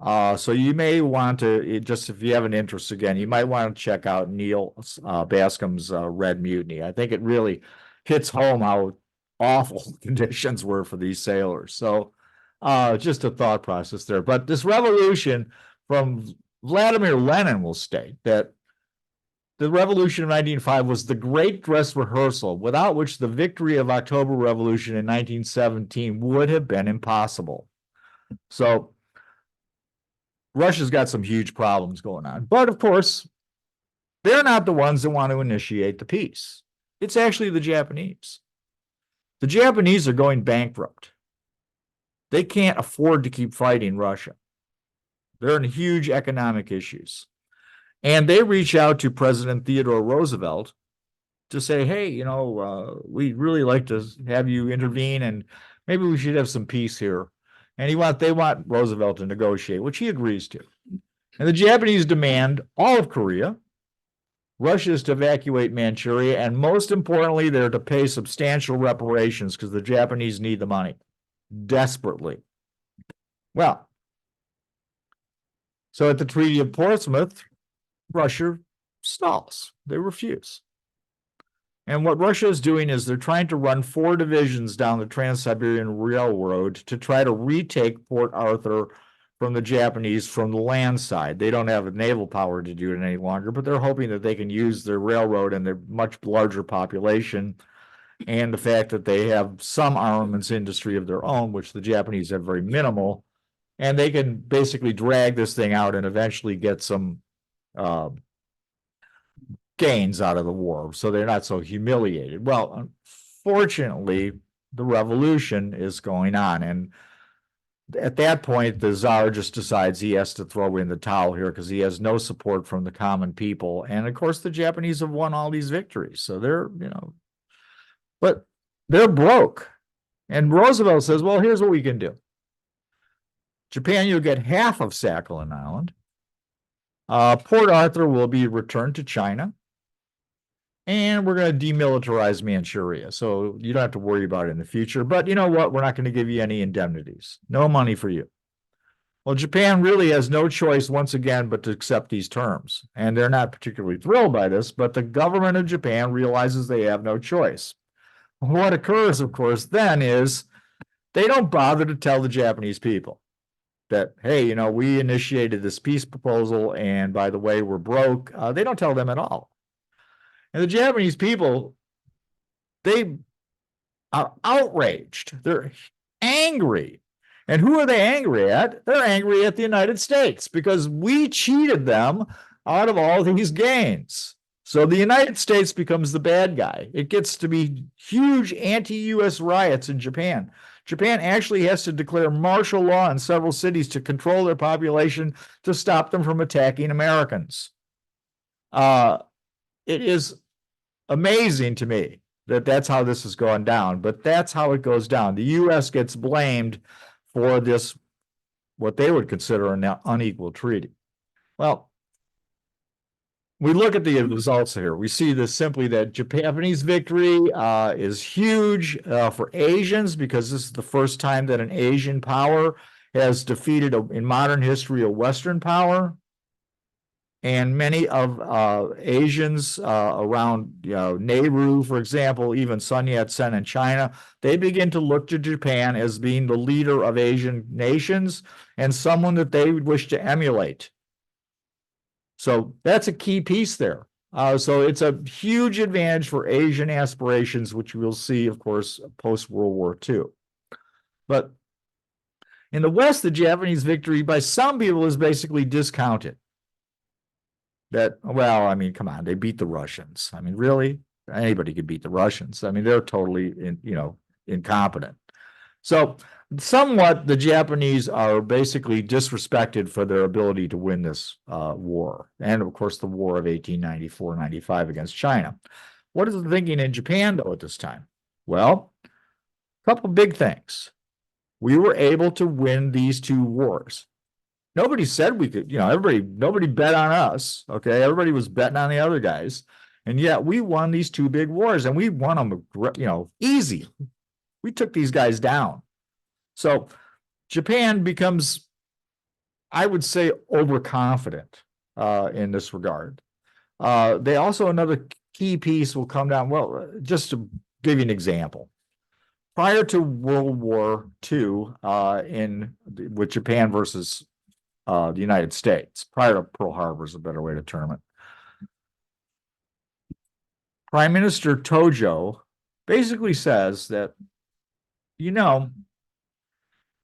Speaker 1: So you may want to, just if you have an interest again, you might want to check out Neil Bascom's Red Mutiny. I think it really hits home how awful conditions were for these sailors. So just a thought process there. But this revolution, from Vladimir Lenin will state that the revolution of 1905 was the great dress rehearsal, without which the victory of October Revolution in 1917 would have been impossible. So Russia's got some huge problems going on. But of course, they're not the ones that want to initiate the peace. It's actually the Japanese. The Japanese are going bankrupt. They can't afford to keep fighting Russia. They're in huge economic issues. And they reach out to President Theodore Roosevelt to say, hey, we'd really like to have you intervene, and maybe we should have some peace here. And they want Roosevelt to negotiate, which he agrees to. And the Japanese demand all of Korea. Russia is to evacuate Manchuria, and most importantly, they're to pay substantial reparations because the Japanese need the money desperately. Well, so at the Treaty of Portsmouth, Russia stalls. They refuse. And what Russia is doing is they're trying to run 4 divisions down the Trans-Siberian Railroad to try to retake Port Arthur from the Japanese from the land side. They don't have the naval power to do it any longer, but they're hoping that they can use their railroad and their much larger population and the fact that they have some armaments industry of their own, which the Japanese have very minimal, and they can basically drag this thing out and eventually get some gains out of the war, so they're not so humiliated. Well, unfortunately, the revolution is going on, and at that point, the Tsar just decides he has to throw in the towel here because he has no support from the common people. And of course, the Japanese have won all these victories, so they're, but they're broke. And Roosevelt says, well, here's what we can do. Japan, you'll get half of Sakhalin Island. Port Arthur will be returned to China. And we're going to demilitarize Manchuria. So you don't have to worry about it in the future. But you know what? We're not going to give you any indemnities. No money for you. Well, Japan really has no choice once again but to accept these terms. And they're not particularly thrilled by this, but the government of Japan realizes they have no choice. What occurs, of course, then is they don't bother to tell the Japanese people that, hey, we initiated this peace proposal, and by the way, we're broke. They don't tell them at all. And the Japanese people They are outraged. They're angry. And who are they angry at? They're angry at the United States because we cheated them out of all these gains. So the United States becomes the bad guy. It gets to be huge anti-US riots in Japan. Japan actually has to declare martial law in several cities to control their population to stop them from attacking Americans. It is amazing to me that that's how this is going down, but that's how it goes down. The U.S. gets blamed for this, what they would consider an unequal treaty. Well, we look at the results here. We see this simply that Japanese victory is huge for Asians because this is the first time that an Asian power has defeated, in modern history, a Western power. And many of Asians around, Nehru, for example, even Sun Yat-sen in China, they begin to look to Japan as being the leader of Asian nations and someone that they would wish to emulate. So that's a key piece there. So it's a huge advantage for Asian aspirations, which we'll see, of course, post-World War II. But in the West, the Japanese victory by some people is basically discounted. That, well, I mean, come on, they beat the Russians. I mean, really? Anybody could beat the Russians. I mean, they're totally, incompetent. So somewhat the Japanese are basically disrespected for their ability to win this war. And of course, the war of 1894-95 against China. What is the thinking in Japan, though, at this time? Well, a couple big things. We were able to win these two wars. Nobody said we could, nobody bet on us. Okay. Everybody was betting on the other guys. And yet we won these two big wars and we won them, easy. We took these guys down. So Japan becomes, I would say, overconfident in this regard. They also, another key piece will come down. Well, just to give you an example. Prior to World War II, with Japan versus the United States, prior to Pearl Harbor is a better way to term it. Prime Minister Tojo basically says that,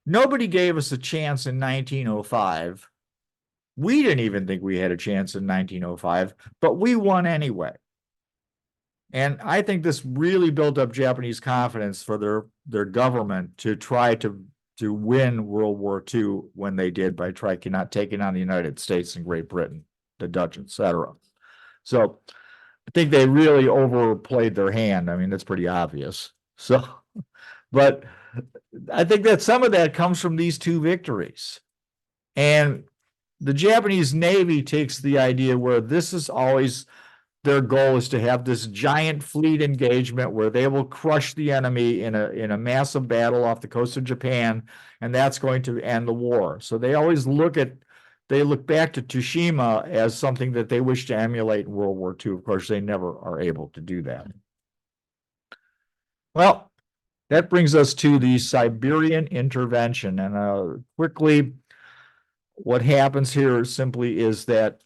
Speaker 1: nobody gave us a chance in 1905. We didn't even think we had a chance in 1905, but we won anyway. And I think this really built up Japanese confidence for their government to try to win World War II when they did by not taking on the United States and Great Britain, the Dutch, etc. So I think they really overplayed their hand. I mean, that's pretty obvious. So, but I think that some of that comes from these two victories. And the Japanese Navy takes the idea where this is always their goal is to have this giant fleet engagement where they will crush the enemy in a massive battle off the coast of Japan, and that's going to end the war. So they always look back to Tsushima as something that they wish to emulate in World War II. Of course, they never are able to do that. Well, that brings us to the Iberian Intervention. And quickly, what happens here simply is that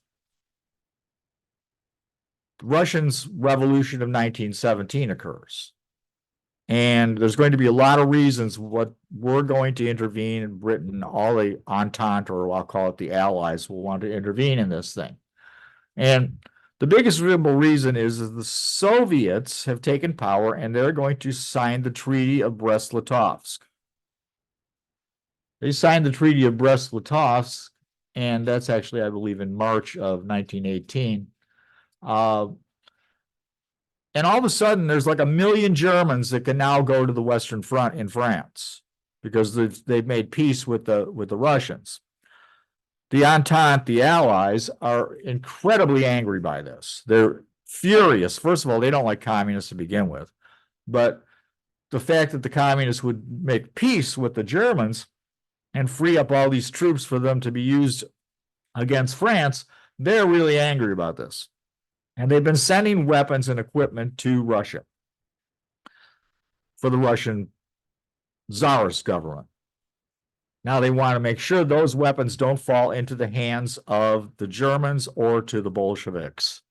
Speaker 1: the Russians' revolution of 1917 occurs. And there's going to be a lot of reasons what we're going to intervene in Britain, all the Entente, or I'll call it the Allies, will want to intervene in this thing. And the biggest reason is the Soviets have taken power and they're going to sign the Treaty of Brest-Litovsk. They signed the Treaty of Brest-Litovsk, and that's actually, I believe, in March of 1918. And all of a sudden, there's like 1 million Germans that can now go to the Western Front in France because they've made peace with the Russians. The Entente, the Allies, are incredibly angry by this. They're furious. First of all, they don't like communists to begin with, but the fact that the communists would make peace with the Germans and free up all these troops for them to be used against France, they're really angry about this. And they've been sending weapons and equipment to Russia for the Russian Tsarist government. Now they want to make sure those weapons don't fall into the hands of the Germans or to the Bolsheviks.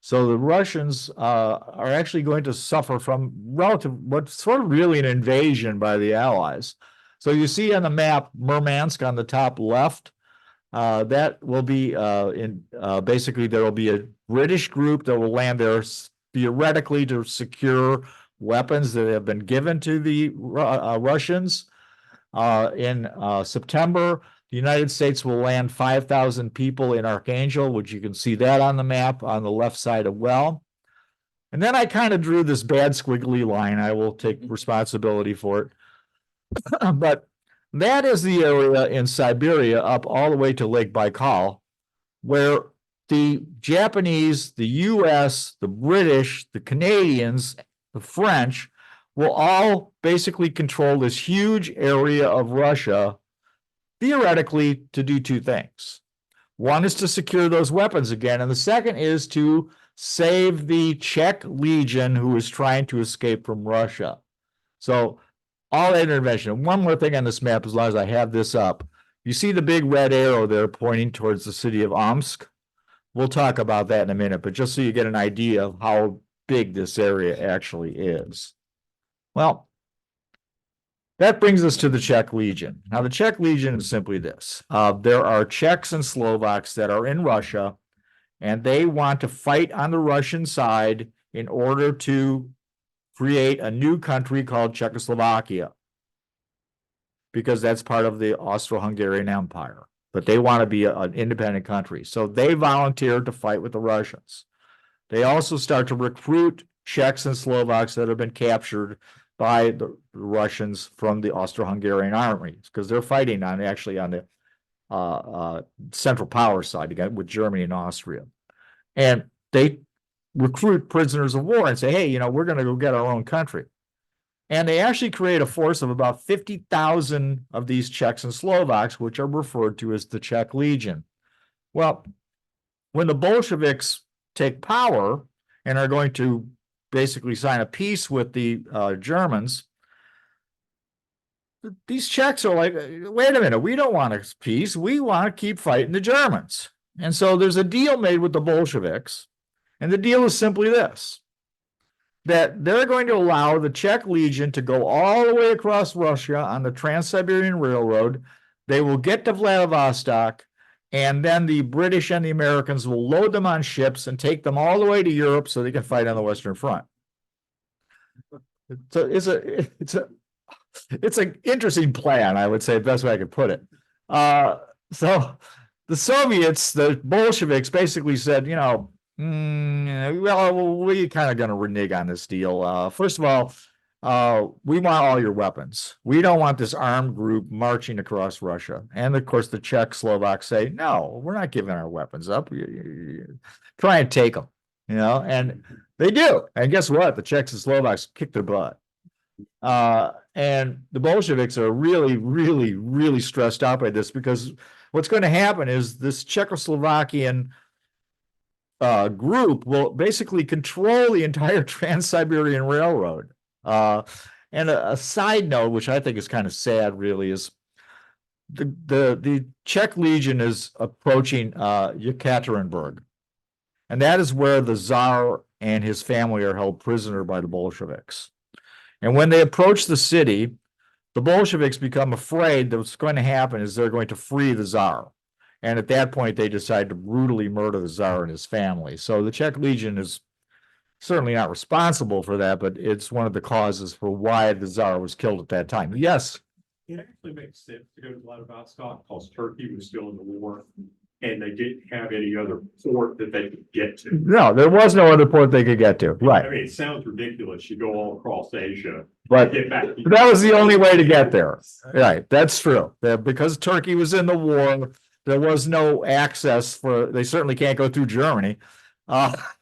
Speaker 1: So the Russians are actually going to suffer from what's sort of really an invasion by the Allies. So you see on the map Murmansk on the top left. That will be basically there will be a British group that will land there theoretically to secure weapons that have been given to the Russians. In September, the United States will land 5,000 people in Archangel, which you can see that on the map on the left side as well. And then I kind of drew this bad squiggly line. I will take responsibility for it. But that is the area in Siberia up all the way to Lake Baikal, where the Japanese, the US, the British, the Canadians, the French will all basically control this huge area of Russia, theoretically, to do two things. One is to secure those weapons again, and the second is to save the Czech Legion who is trying to escape from Russia. So all that intervention. One more thing on this map, as long as I have this up. You see the big red arrow there pointing towards the city of Omsk? We'll talk about that in a minute, but just so you get an idea of how big this area actually is. Well, that brings us to the Czech Legion. Now, the Czech Legion is simply this. There are Czechs and Slovaks that are in Russia, and they want to fight on the Russian side in order to create a new country called Czechoslovakia, because that's part of the Austro-Hungarian Empire, but they want to be an independent country. So they volunteered to fight with the Russians. They also start to recruit Czechs and Slovaks that have been captured by the Russians from the Austro-Hungarian armies, because they're fighting on the Central Power side again with Germany and Austria. And they recruit prisoners of war and say, hey, we're going to go get our own country. And they actually create a force of about 50,000 of these Czechs and Slovaks, which are referred to as the Czech Legion. Well, when the Bolsheviks take power and are going to basically sign a peace with the Germans, these Czechs are like, wait a minute, we don't want a peace. We want to keep fighting the Germans. And so there's a deal made with the Bolsheviks. And the deal is simply this, that they're going to allow the Czech Legion to go all the way across Russia on the Trans-Siberian Railroad. They will get to Vladivostok, and then the British and the Americans will load them on ships and take them all the way to Europe so they can fight on the Western Front. So it's an interesting plan, I would say, the best way I could put it. So the Soviets, the Bolsheviks, basically said, well, we're kind of going to renege on this deal. First of all, we want all your weapons. We don't want this armed group marching across Russia. And of course, the Czech Slovaks say, no, we're not giving our weapons up. Try and take them, and they do. And guess what? The Czechs and Slovaks kick their butt. And the Bolsheviks are really, really, really stressed out by this, because what's going to happen is this Czechoslovakian group will basically control the entire Trans-Siberian Railroad. And a side note, which I think is kind of sad, really, is the Czech Legion is approaching Yekaterinburg, and that is where the Tsar and his family are held prisoner by the Bolsheviks. And when they approach the city, the Bolsheviks become afraid that what's going to happen is they're going to free the Tsar. And at that point, they decide to brutally murder the Tsar and his family. So the Czech Legion is certainly not responsible for that, but it's one of the causes for why the Tsar was killed at that time. Yes?
Speaker 3: It actually makes sense to go to Vladivostok because Turkey was still in the war and they didn't have any other port that they could get to.
Speaker 1: No, there was no other port they could get to. Right.
Speaker 3: I mean, it sounds ridiculous. You go all across Asia,
Speaker 1: but
Speaker 3: get back.
Speaker 1: That was the only way to get there. Right. That's true. Because Turkey was in the war, there was no access they certainly can't go through Germany.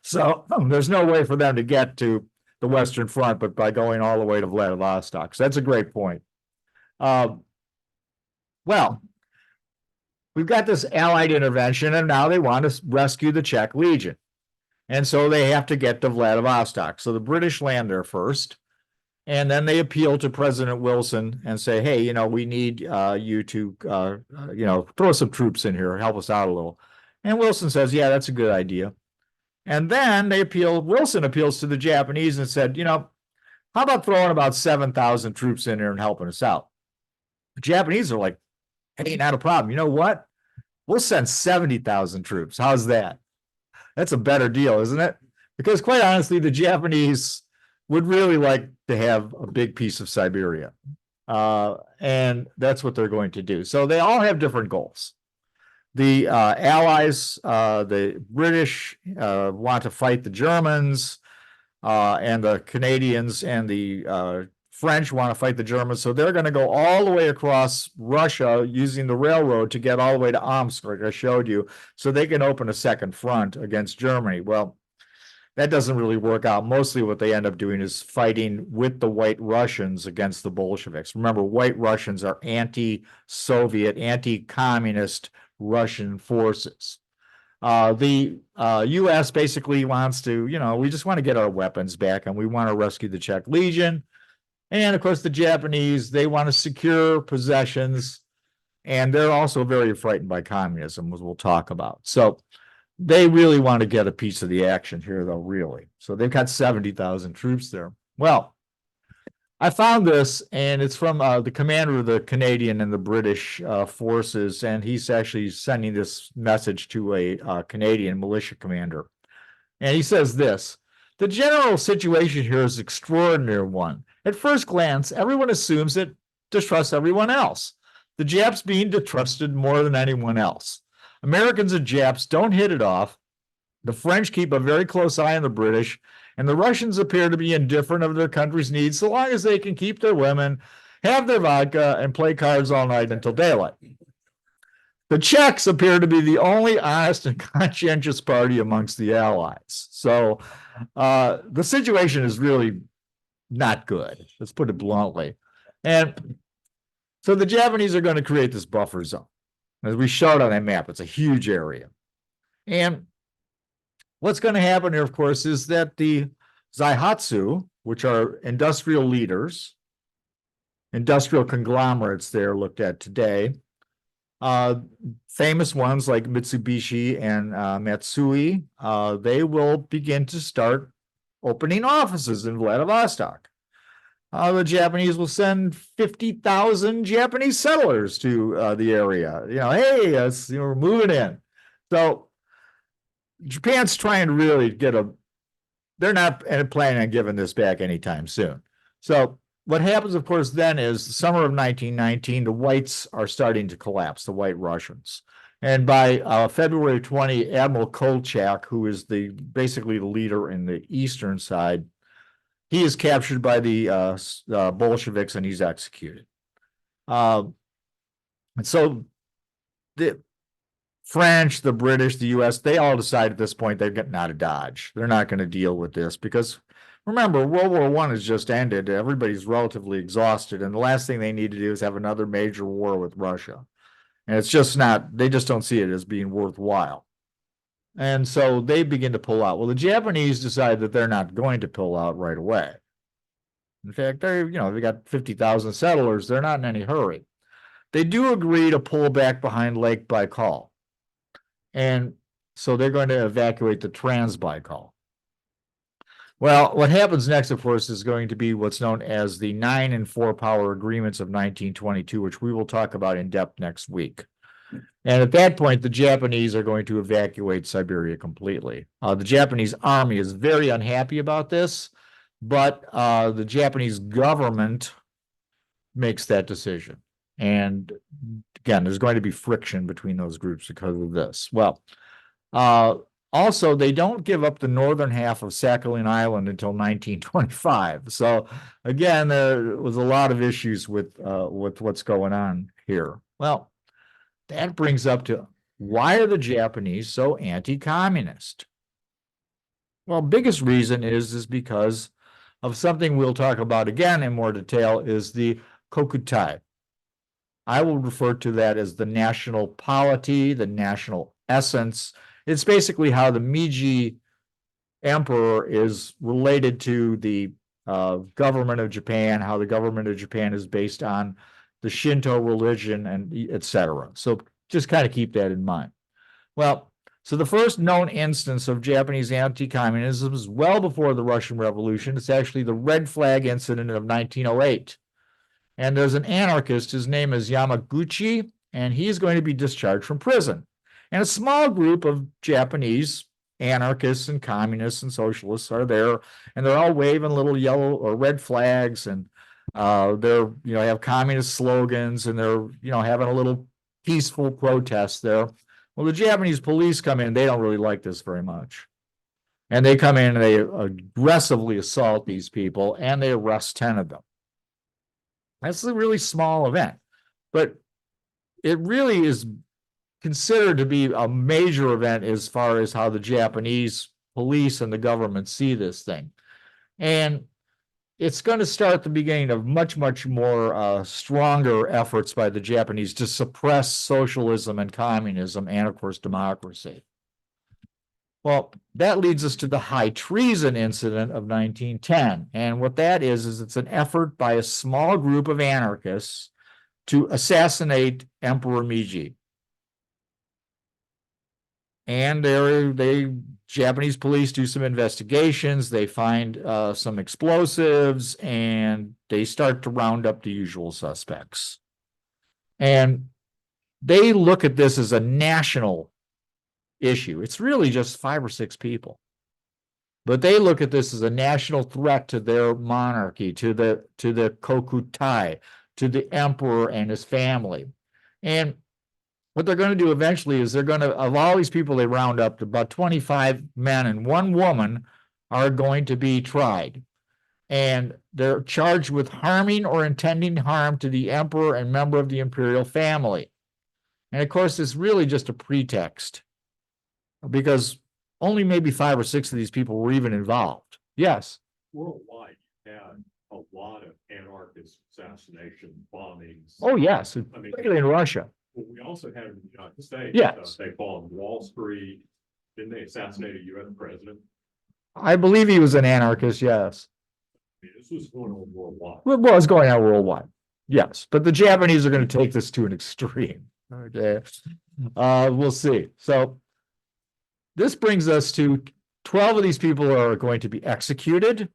Speaker 1: So there's no way for them to get to the Western Front, but by going all the way to Vladivostok. So that's a great point. Well, we've got this Allied intervention, and now they want to rescue the Czech Legion. And so they have to get to Vladivostok. So the British land there first, and then they appeal to President Wilson and say, hey, we need you to, throw some troops in here, help us out a little. And Wilson says, yeah, that's a good idea. And then Wilson appeals to the Japanese and said, how about throwing about 7,000 troops in there and helping us out? The Japanese are like, hey, not a problem. You know what? We'll send 70,000 troops. How's that? That's a better deal, isn't it? Because quite honestly, the Japanese would really like to have a big piece of Siberia. And that's what they're going to do. So they all have different goals. The Allies, the British want to fight the Germans, and the Canadians and the French want to fight the Germans. So they're going to go all the way across Russia using the railroad to get all the way to Omsk, like I showed you, so they can open a second front against Germany. Well, that doesn't really work out. Mostly what they end up doing is fighting with the White Russians against the Bolsheviks. Remember, White Russians are anti-Soviet, anti-communist Russian forces. The U.S. basically wants to, we just want to get our weapons back and we want to rescue the Czech Legion. And of course, the Japanese, they want to secure possessions, and they're also very frightened by communism, as we'll talk about. So they really want to get a piece of the action here, though, really. So they've got 70,000 troops there. Well, I found this, and it's from the commander of the Canadian and the British forces, and he's actually sending this message to a Canadian militia commander. And he says this: the general situation here is an extraordinary one. At first glance, everyone assumes that distrusts everyone else. The Japs being distrusted more than anyone else. Americans and Japs don't hit it off. The French keep a very close eye on the British, and the Russians appear to be indifferent of their country's needs so long as they can keep their women, have their vodka, and play cards all night until daylight. The Czechs appear to be the only honest and conscientious party amongst the Allies. So the situation is really not good. Let's put it bluntly. And so the Japanese are going to create this buffer zone. As we showed on that map, it's a huge area. And what's going to happen here, of course, is that the Zaihatsu, which are industrial leaders, industrial conglomerates they're looked at today, famous ones like Mitsubishi and Matsui, they will begin to start opening offices in Vladivostok. The Japanese will send 50,000 Japanese settlers to the area. Hey, we're moving in. So Japan's trying to really they're not planning on giving this back anytime soon. So what happens, of course, then is the summer of 1919, the whites are starting to collapse, the White Russians. And by February 20, Admiral Kolchak, who is basically the leader in the eastern side, he is captured by the Bolsheviks and he's executed. And so the French, the British, the U.S., they all decide at this point they're getting out of Dodge. They're not going to deal with this because, remember, World War I has just ended. Everybody's relatively exhausted, and the last thing they need to do is have another major war with Russia. And it's just not, they just don't see it as being worthwhile. And so they begin to pull out. Well, the Japanese decide that they're not going to pull out right away. In fact, they got 50,000 settlers. They're not in any hurry. They do agree to pull back behind Lake Baikal. And so they're going to evacuate the Trans-Baikal. Well, what happens next, of course, is going to be what's known as the 9 and 4 Power Agreements of 1922, which we will talk about in depth next week. And at that point, the Japanese are going to evacuate Siberia completely. The Japanese army is very unhappy about this, but the Japanese government makes that decision. And again, there's going to be friction between those groups because of this. Well, also, they don't give up the northern half of Sakhalin Island until 1925. So again, there was a lot of issues with what's going on here. Well, that brings up to, why are the Japanese so anti-communist? Well, biggest reason is because of something we'll talk about again in more detail, is the kokutai. I will refer to that as the national polity, the national essence. It's basically how the Meiji emperor is related to the government of Japan, how the government of Japan is based on the Shinto religion, and etc. So just kind of keep that in mind. Well, So the first known instance of Japanese anti-communism is well before the Russian Revolution. It's actually the Red Flag incident of 1908. And there's an anarchist, his name is Yamaguchi, and he's going to be discharged from prison. And a small group of Japanese anarchists and communists and socialists are there, and they're all waving little yellow or red flags, and they're, have communist slogans, and they're, having a little peaceful protest there. Well, the Japanese police come in, they don't really like this very much. And they come in and they aggressively assault these people, and they arrest 10 of them. That's a really small event, but it really is considered to be a major event as far as how the Japanese police and the government see this thing. And it's going to start the beginning of much, much more stronger efforts by the Japanese to suppress socialism and communism and, of course, democracy. Well, that leads us to the high treason incident of 1910. And what that is it's an effort by a small group of anarchists to assassinate Emperor Meiji. And Japanese police do some investigations. They find some explosives, and they start to round up the usual suspects. And they look at this as a national issue. It's really just 5 or 6 people. But they look at this as a national threat to their monarchy, to the Kokutai, to the emperor and his family. And what they're going to do eventually is they're going to, of all these people they round up, about 25 men and 1 woman are going to be tried. And they're charged with harming or intending harm to the emperor and member of the imperial family. And of course, it's really just a pretext, because only maybe 5 or 6 of these people were even involved. Yes.
Speaker 3: Worldwide, you had a lot of anarchist assassination bombings.
Speaker 1: Oh, yes. Particularly in Russia.
Speaker 3: Well, we also had in the United States.
Speaker 1: Yes.
Speaker 3: They bombed Wall Street. Didn't they assassinate a U.S. president?
Speaker 1: I believe he was an anarchist, yes.
Speaker 3: I mean, this was going on worldwide.
Speaker 1: Well, it's going on worldwide. Yes. But the Japanese are going to take this to an extreme. Okay. We'll see. So this brings us to 12 of these people are going to be executed.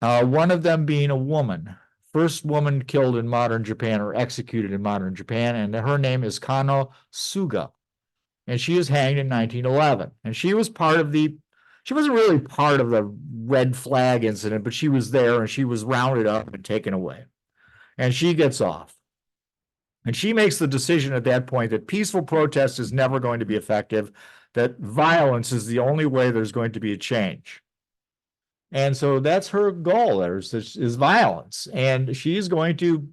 Speaker 1: One of them being a woman. First woman killed in modern Japan or executed in modern Japan, and her name is Kano Suga. And she was hanged in 1911. And she was she wasn't really part of the Red Flag incident, but she was there, and she was rounded up and taken away. And she gets off. And she makes the decision at that point that peaceful protest is never going to be effective, that violence is the only way there's going to be a change. And so that's her goal, is violence. And she's going to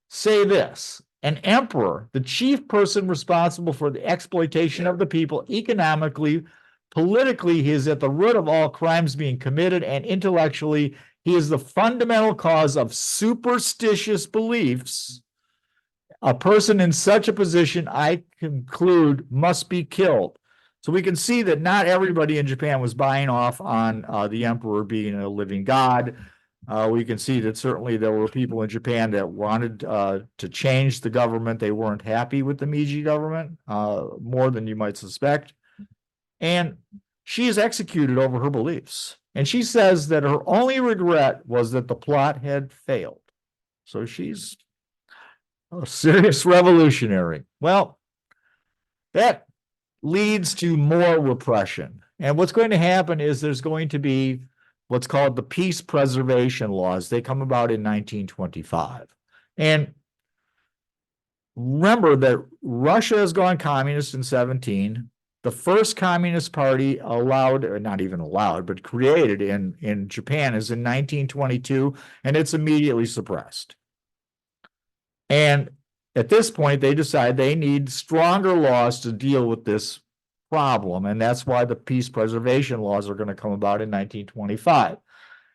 Speaker 1: say this: an emperor, the chief person responsible for the exploitation of the people economically, politically, he is at the root of all crimes being committed, and intellectually, he is the fundamental cause of superstitious beliefs. A person in such a position, I conclude, must be killed. So we can see that not everybody in Japan was buying off on the emperor being a living god. We can see that certainly there were people in Japan that wanted to change the government. They weren't happy with the Meiji government, more than you might suspect. And she is executed over her beliefs. And she says that her only regret was that the plot had failed. So she's a serious revolutionary. Well, that leads to more repression. And what's going to happen is there's going to be what's called the peace preservation laws. They come about in 1925. And remember that Russia has gone communist in 17. The first communist party allowed, or not even allowed, but created in Japan is in 1922, and it's immediately suppressed. And at this point, they decide they need stronger laws to deal with this problem, and that's why the peace preservation laws are going to come about in 1925.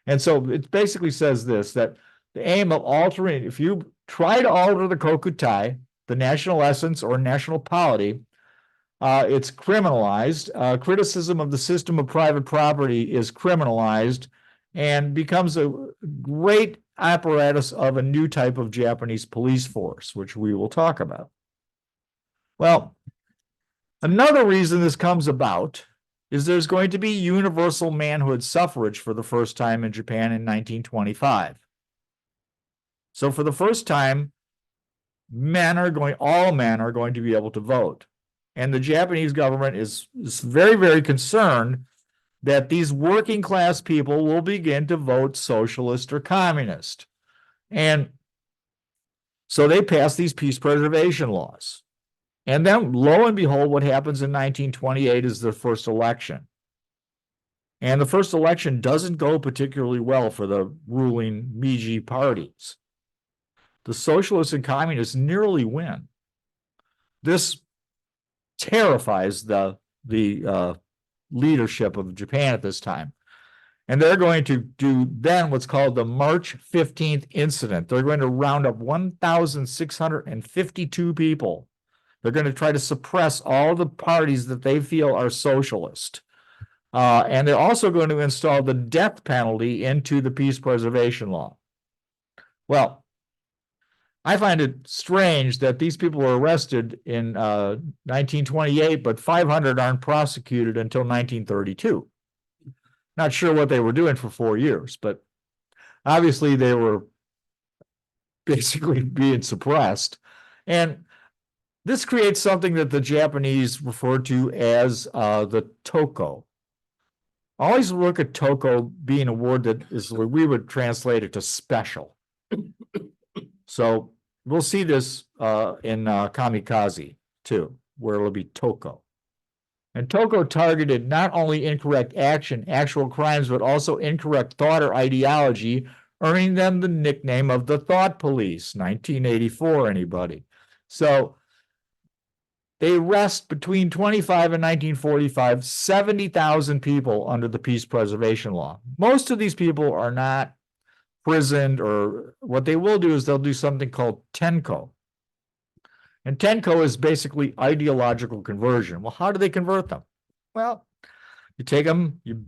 Speaker 1: And so it basically says this, that the aim of altering, if you try to alter the Kokutai, the national essence or national polity, it's criminalized. Criticism of the system of private property is criminalized and becomes a great apparatus of a new type of Japanese police force, which we will talk about. Well, Another reason this comes about is there's going to be universal manhood suffrage for the first time in Japan in 1925. So for the first time, all men are going to be able to vote. And the Japanese government is very, very concerned that these working class people will begin to vote socialist or communist. And so they pass these peace preservation laws. And then lo and behold, what happens in 1928 is the first election. And the first election doesn't go particularly well for the ruling Meiji parties. The socialists and communists nearly win. This terrifies the leadership of Japan at this time. And they're going to do then what's called the March 15th incident. They're going to round up 1,652 people. They're going to try to suppress all the parties that they feel are socialist. And they're also going to install the death penalty into the peace preservation law. Well, I find it strange that these people were arrested in 1928, but 500 aren't prosecuted until 1932. Not sure what they were doing for 4 years, but obviously they were basically being suppressed. And this creates something that the Japanese refer to as the toko. Always look at toko being a word that is, we would translate it to special. So we'll see this in kamikaze too, where it'll be toko. And toko targeted not only incorrect action, actual crimes, but also incorrect thought or ideology, earning them the nickname of the Thought Police, 1984, anybody. So they arrest between 25 and 1945, 70,000 people under the peace preservation law. Most of these people are not imprisoned, or what they will do is they'll do something called tenko. And tenko is basically ideological conversion. Well, how do they convert them? Well, you take them, you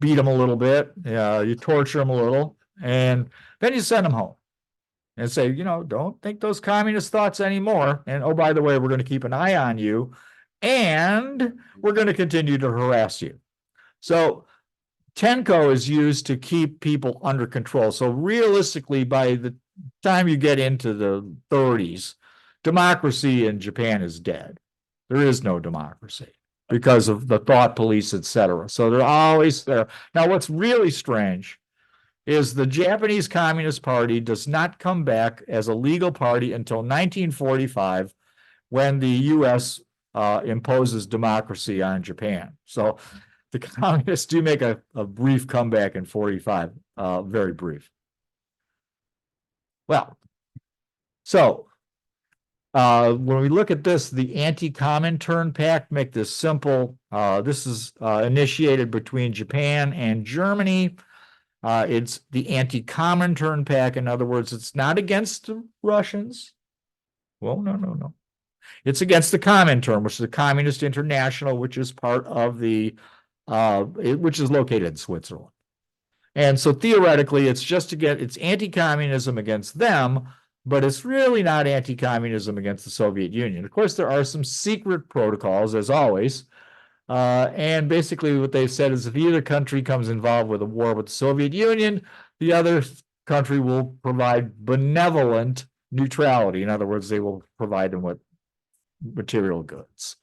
Speaker 1: beat them a little bit, you torture them a little, and then you send them home and say, don't think those communist thoughts anymore. And oh, by the way, we're going to keep an eye on you, and we're going to continue to harass you. So tenko is used to keep people under control. So realistically, by the time you get into the 30s, democracy in Japan is dead. There is no democracy because of the thought police, etc. So they're always there. Now, what's really strange is the Japanese Communist Party does not come back as a legal party until 1945, when the U.S. Imposes democracy on Japan. So the communists do make a brief comeback in 45, very brief. Well, so when we look at this, the anti-Comintern Pact, make this simple. This is initiated between Japan and Germany. It's the anti-Comintern Pact. In other words, it's not against the Russians. Well, no. It's against the Comintern, which is the Communist International, which is part of the, which is located in Switzerland. And so theoretically, it's anti-communism against them, but it's really not anti-communism against the Soviet Union. Of course, there are some secret protocols, as always. And basically what they've said is if either country comes involved with a war with the Soviet Union, the other country will provide benevolent neutrality. In other words, they will provide them with material goods.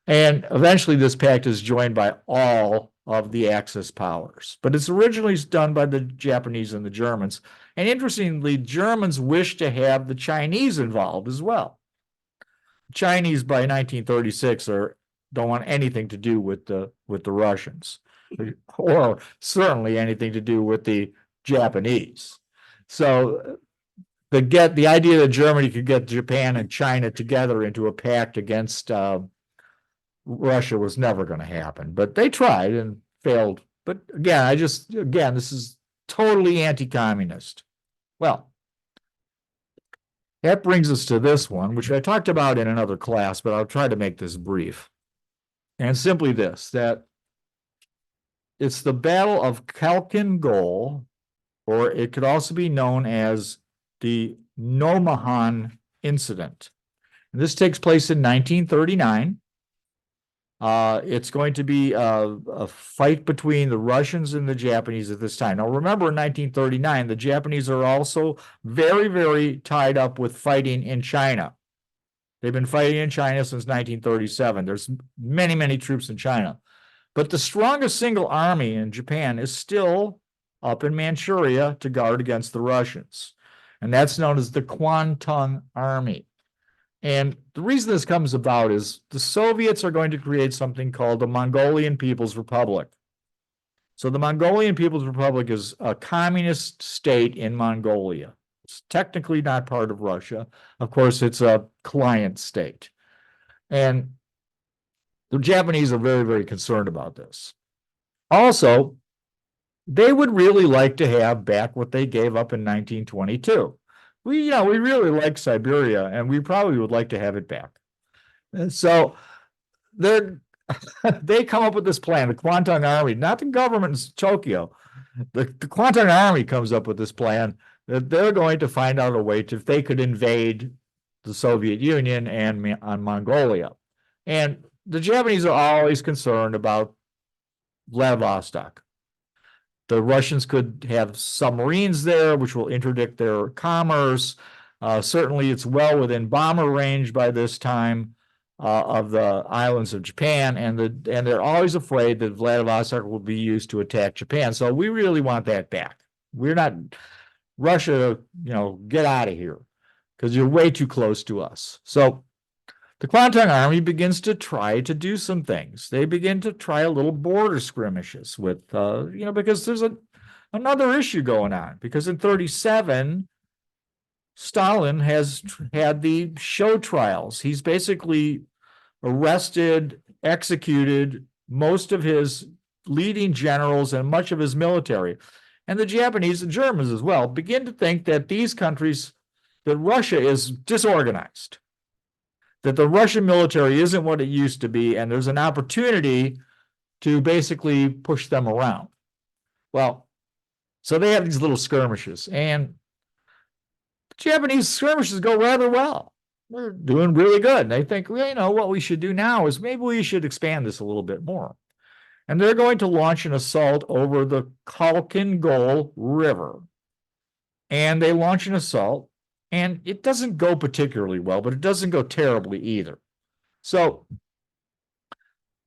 Speaker 1: And eventually this pact is joined by all of the Axis powers. But it's originally done by the Japanese and the Germans. And interestingly, Germans wish to have the Chinese involved as well. Chinese by 1936 don't want anything to do with the Russians, or certainly anything to do with the Japanese. So the idea that Germany could get Japan and China together into a pact against Russia was never going to happen, but they tried and failed. But again, this is totally anti-communist. Well, that brings us to this one, which I talked about in another class, but I'll try to make this brief. And simply this, that it's the Battle of Khalkin Gol, or it could also be known as the Nomahan Incident. And this takes place in 1939. It's going to be a fight between the Russians and the Japanese at this time. Now, remember in 1939, the Japanese are also very, very tied up with fighting in China. They've been fighting in China since 1937. There's many, many troops in China. But the strongest single army in Japan is still up in Manchuria to guard against the Russians. And that's known as the Kwantung Army. And the reason this comes about is the Soviets are going to create something called the Mongolian People's Republic. So the Mongolian People's Republic is a communist state in Mongolia. It's technically not part of Russia. Of course, it's a client state. And the Japanese are very, very concerned about this. Also, they would really like to have back what they gave up in 1922. We really like Siberia, and we probably would like to have it back. And so they come up with this plan, the Kwantung Army, not the government in Tokyo. The Kwantung Army comes up with this plan that they're going to find out a way to, if they could invade the Soviet Union and on Mongolia. And the Japanese are always concerned about Vladivostok. The Russians could have submarines there, which will interdict their commerce. Certainly, it's well within bomber range by this time of the islands of Japan, and they're always afraid that Vladivostok will be used to attack Japan. So we really want that back. We're not Russia, get out of here because you're way too close to us. So the Kwantung Army begins to try to do some things. They begin to try a little border skirmishes with, because there's another issue going on. Because in 1937, Stalin has had the show trials. He's basically arrested, executed most of his leading generals and much of his military. And the Japanese and Germans as well begin to think that these countries, that Russia is disorganized, that the Russian military isn't what it used to be, and there's an opportunity to basically push them around. Well, so they have these little skirmishes, and the Japanese skirmishes go rather well. They're doing really good. And they think, what we should do now is maybe we should expand this a little bit more. And they're going to launch an assault over the Khalkin Gol River. And they launch an assault, and it doesn't go particularly well, but it doesn't go terribly either. So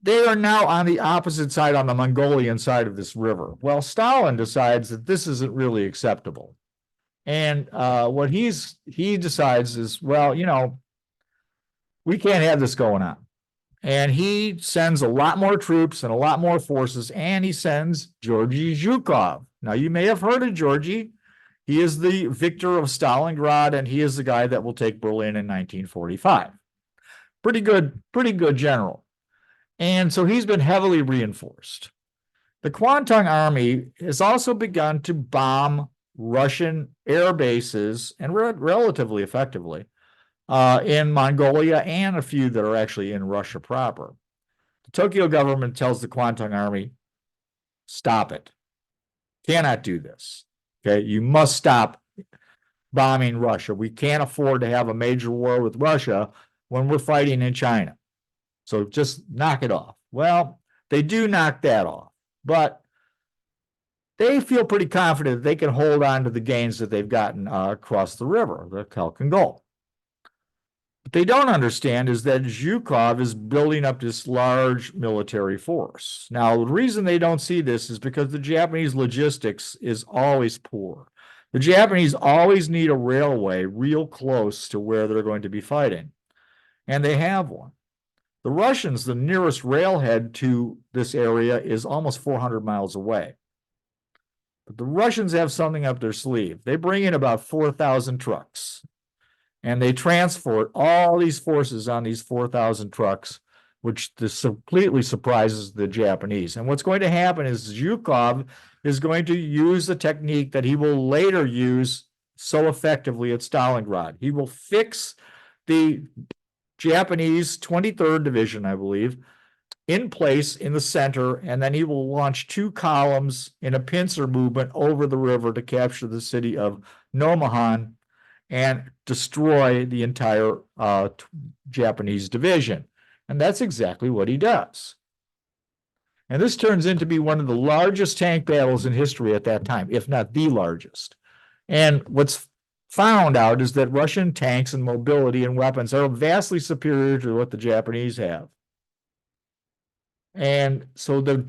Speaker 1: they are now on the opposite side, on the Mongolian side of this river. Well, Stalin decides that this isn't really acceptable. And what he decides is, we can't have this going on. And he sends a lot more troops and a lot more forces, and he sends Georgy Zhukov. Now, you may have heard of Georgy. He is the victor of Stalingrad, and he is the guy that will take Berlin in 1945. Pretty good general. And so he's been heavily reinforced. The Kwantung Army has also begun to bomb Russian air bases, and relatively effectively, in Mongolia and a few that are actually in Russia proper. The Tokyo government tells the Kwantung Army, stop it. Cannot do this. Okay, you must stop bombing Russia. We can't afford to have a major war with Russia when we're fighting in China. So just knock it off. Well, they do knock that off, but they feel pretty confident that they can hold on to the gains that they've gotten across the river, the Khalkin Gol. What they don't understand is that Zhukov is building up this large military force. Now, the reason they don't see this is because the Japanese logistics is always poor. The Japanese always need a railway real close to where they're going to be fighting, and they have one. The Russians, the nearest railhead to this area is almost 400 miles away. But the Russians have something up their sleeve. They bring in about 4,000 trucks, and they transport all these forces on these 4,000 trucks, which completely surprises the Japanese. And what's going to happen is Zhukov is going to use the technique that he will later use so effectively at Stalingrad. He will fix the Japanese 23rd Division, I believe, in place in the center, and then he will launch two columns in a pincer movement over the river to capture the city of Nomonhan and destroy the entire Japanese division. And that's exactly what he does. And this turns into be one of the largest tank battles in history at that time, if not the largest. And what's found out is that Russian tanks and mobility and weapons are vastly superior to what the Japanese have. And so the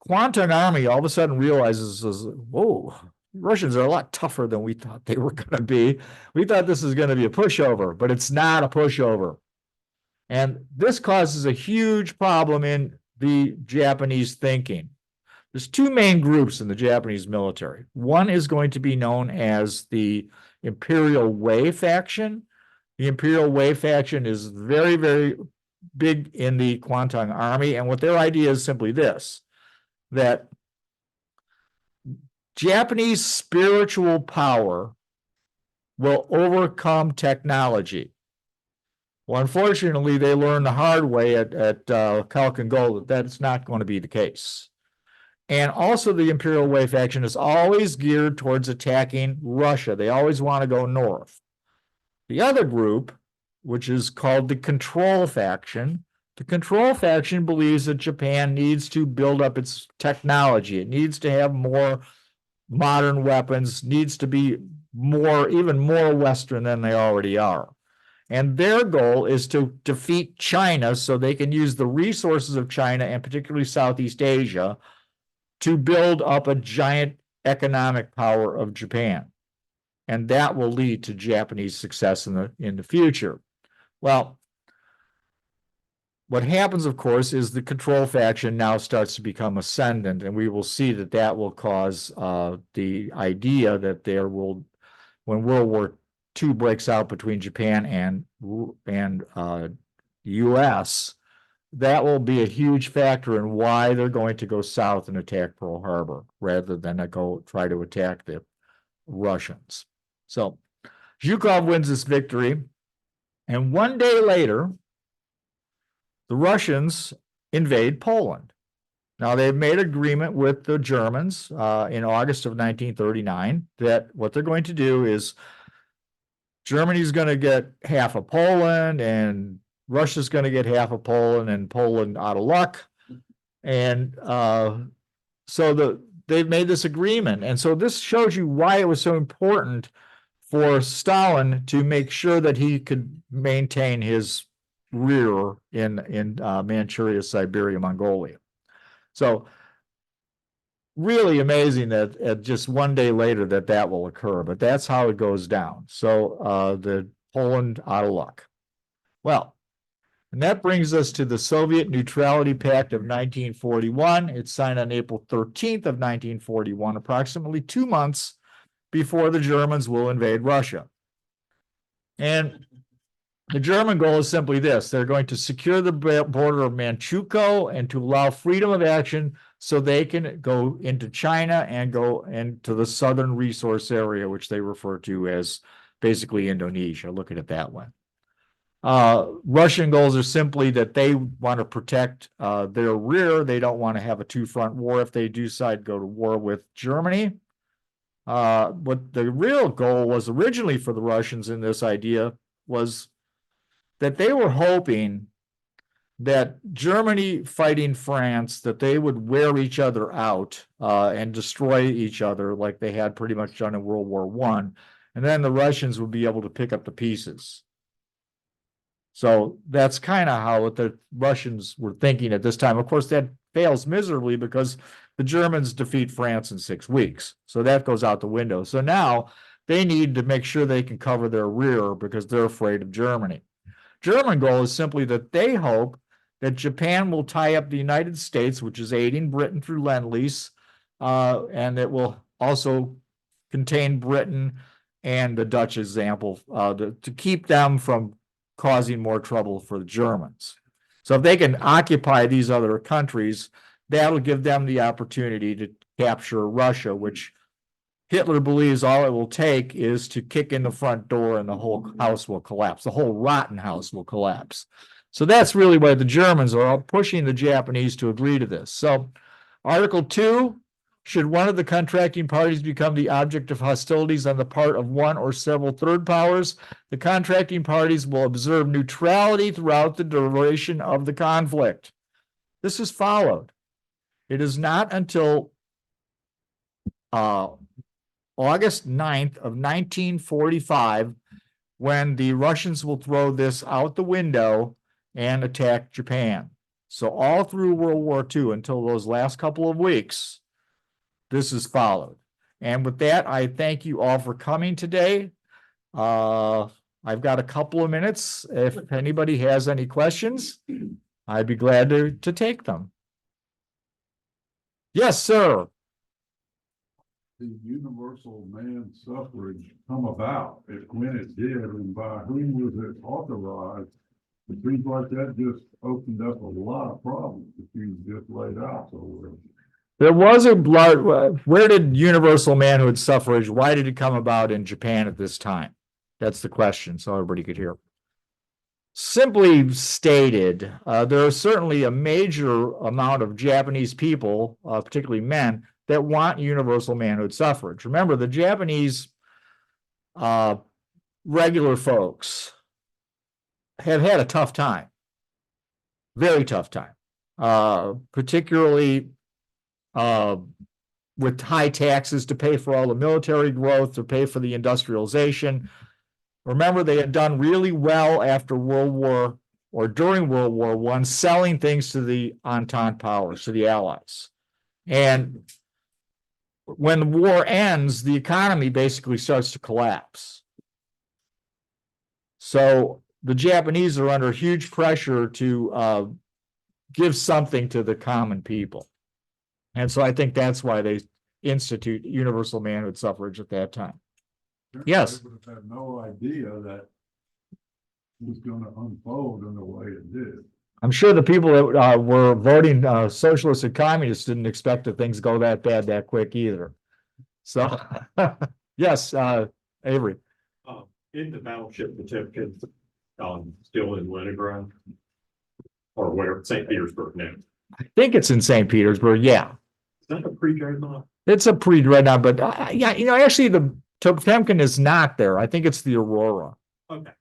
Speaker 1: Kwantung Army all of a sudden realizes, whoa, Russians are a lot tougher than we thought they were going to be. We thought this was going to be a pushover, but it's not a pushover. And this causes a huge problem in the Japanese thinking. There's two main groups in the Japanese military. One is going to be known as the Imperial Way faction. The Imperial Way faction is very, very big in the Kwantung Army. And what their idea is simply this, that Japanese spiritual power will overcome technology. Well, unfortunately, they learned the hard way at Khalkin Gol that that's not going to be the case. And also the Imperial Way faction is always geared towards attacking Russia. They always want to go north. The other group, which is called the Control faction, the Control faction believes that Japan needs to build up its technology. It needs to have more modern weapons, needs to be more, even more Western than they already are. And their goal is to defeat China so they can use the resources of China and particularly Southeast Asia to build up a giant economic power of Japan. And that will lead to Japanese success in the future. Well, what happens, of course, is the Control faction now starts to become ascendant, and we will see that that will cause the idea that there will, when World War II breaks out between Japan and U.S., that will be a huge factor in why they're going to go south and attack Pearl Harbor rather than go try to attack the Russians. So Zhukov wins this victory, and one day later, the Russians invade Poland. Now, they've made agreement with the Germans in August of 1939 that what they're going to do is Germany's going to get half of Poland and Russia's going to get half of Poland and Poland out of luck. And so they've made this agreement. And so this shows you why it was so important for Stalin to make sure that he could maintain his rear in Manchuria, Siberia, Mongolia. So really amazing that just one day later that will occur, but that's how it goes down. So the Poland out of luck. Well, and that brings us to the Soviet Neutrality Pact of 1941. It's signed on April 13th of 1941, approximately 2 months before the Germans will invade Russia. And the German goal is simply this. They're going to secure the border of Manchukuo and to allow freedom of action so they can go into China and go into the southern resource area, which they refer to as basically Indonesia. Look at it that way. Russian goals are simply that they want to protect their rear. They don't want to have a two-front war if they do decide to go to war with Germany. But the real goal was originally for the Russians in this idea was that they were hoping that Germany fighting France, that they would wear each other out and destroy each other like they had pretty much done in World War I. And then the Russians would be able to pick up the pieces. So that's kind of how the Russians were thinking at this time. Of course, that fails miserably because the Germans defeat France in 6 weeks. So that goes out the window. So now they need to make sure they can cover their rear because they're afraid of Germany. German goal is simply that they hope that Japan will tie up the United States, which is aiding Britain through Lend-Lease, and it will also contain Britain and the Dutch example to keep them from causing more trouble for the Germans. So if they can occupy these other countries, that'll give them the opportunity to capture Russia, which Hitler believes all it will take is to kick in the front door and the whole house will collapse. The whole rotten house will collapse. So that's really why the Germans are pushing the Japanese to agree to this. So Article 2 Should one of the contracting parties become the object of hostilities on the part of one or several third powers, the contracting parties will observe neutrality throughout the duration of the conflict. This is followed. It is not until August 9th of 1945 when the Russians will throw this out the window and attack Japan. So all through World War II until those last couple of weeks, this is followed. And with that, I thank you all for coming today. I've got a couple of minutes. If anybody has any questions, I'd be glad to take them. Yes, sir.
Speaker 2: The universal man suffrage come about, when it did, and by whom was it authorized? It seems like that just opened up a lot of problems that you just laid out so well.
Speaker 1: There was a blood. Where did universal manhood suffrage? Why did it come about in Japan at this time? That's the question, so everybody could hear. Simply stated, there is certainly a major amount of Japanese people, particularly men, that want universal manhood suffrage. Remember, the Japanese regular folks have had a tough time, very tough time, particularly with high taxes to pay for all the military growth, to pay for the industrialization. Remember, they had done really well after World War or during World War I, selling things to the Entente powers, to the Allies. And when the war ends, the economy basically starts to collapse. So the Japanese are under huge pressure to give something to the common people. And so I think that's why they institute universal manhood suffrage at that time. Yes.
Speaker 2: They would have had no idea that it was going to unfold in the way it did.
Speaker 1: I'm sure the people that were voting socialists and communists didn't expect that things go that bad that quick either. So, yes, Avery.
Speaker 3: In the battleship Potemkin, still in Leningrad or whatever, St. Petersburg now.
Speaker 1: I think it's in St. Petersburg. Yeah,
Speaker 3: Is that a pre-dreadnought?
Speaker 1: it's a pre-dreadnought, but yeah, actually the Potemkin is not there. I think it's the Aurora.
Speaker 3: Okay.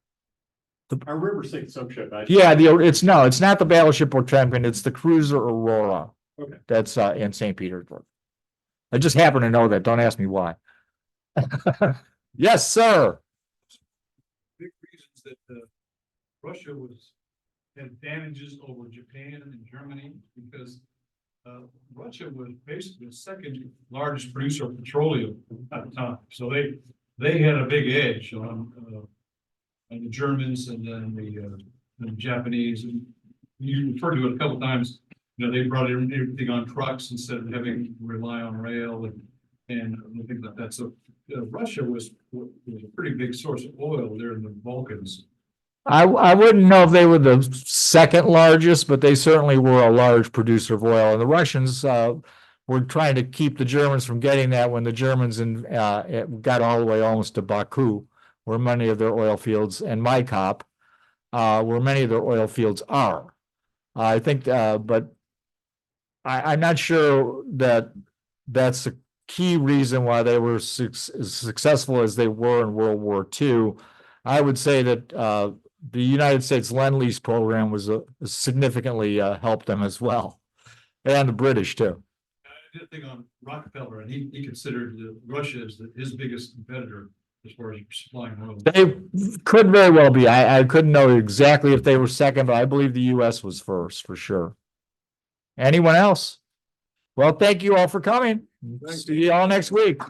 Speaker 3: I remember seeing some ship.
Speaker 1: Yeah, it's not the battleship Potemkin. It's the cruiser Aurora.
Speaker 3: Okay.
Speaker 1: That's in St. Petersburg. I just happen to know that. Don't ask me why. Yes, sir.
Speaker 4: Big reasons that Russia had advantages over Japan and Germany because Russia was basically the second largest producer of petroleum at the time. So they had a big edge on the Germans and then the Japanese. And you referred to it a couple of times. You know, they brought everything on trucks instead of having to rely on rail and things like that. So Russia was a pretty big source of oil there in the Balkans.
Speaker 1: I wouldn't know if they were the second largest, but they certainly were a large producer of oil. And the Russians were trying to keep the Germans from getting that when the Germans got all the way almost to Baku, where many of their oil fields, and Maikop, where many of their oil fields are. I think, but I'm not sure that that's the key reason why they were as successful as they were in World War II. I would say that the United States Lend-Lease program was significantly helped them as well, and the British too.
Speaker 4: I did a thing on Rockefeller, and he considered Russia as his biggest competitor as far as supplying oil.
Speaker 1: They could very well be. I couldn't know exactly if they were second, but I believe the U.S. was first for sure. Anyone else? Well, thank you all for coming. See you all next week.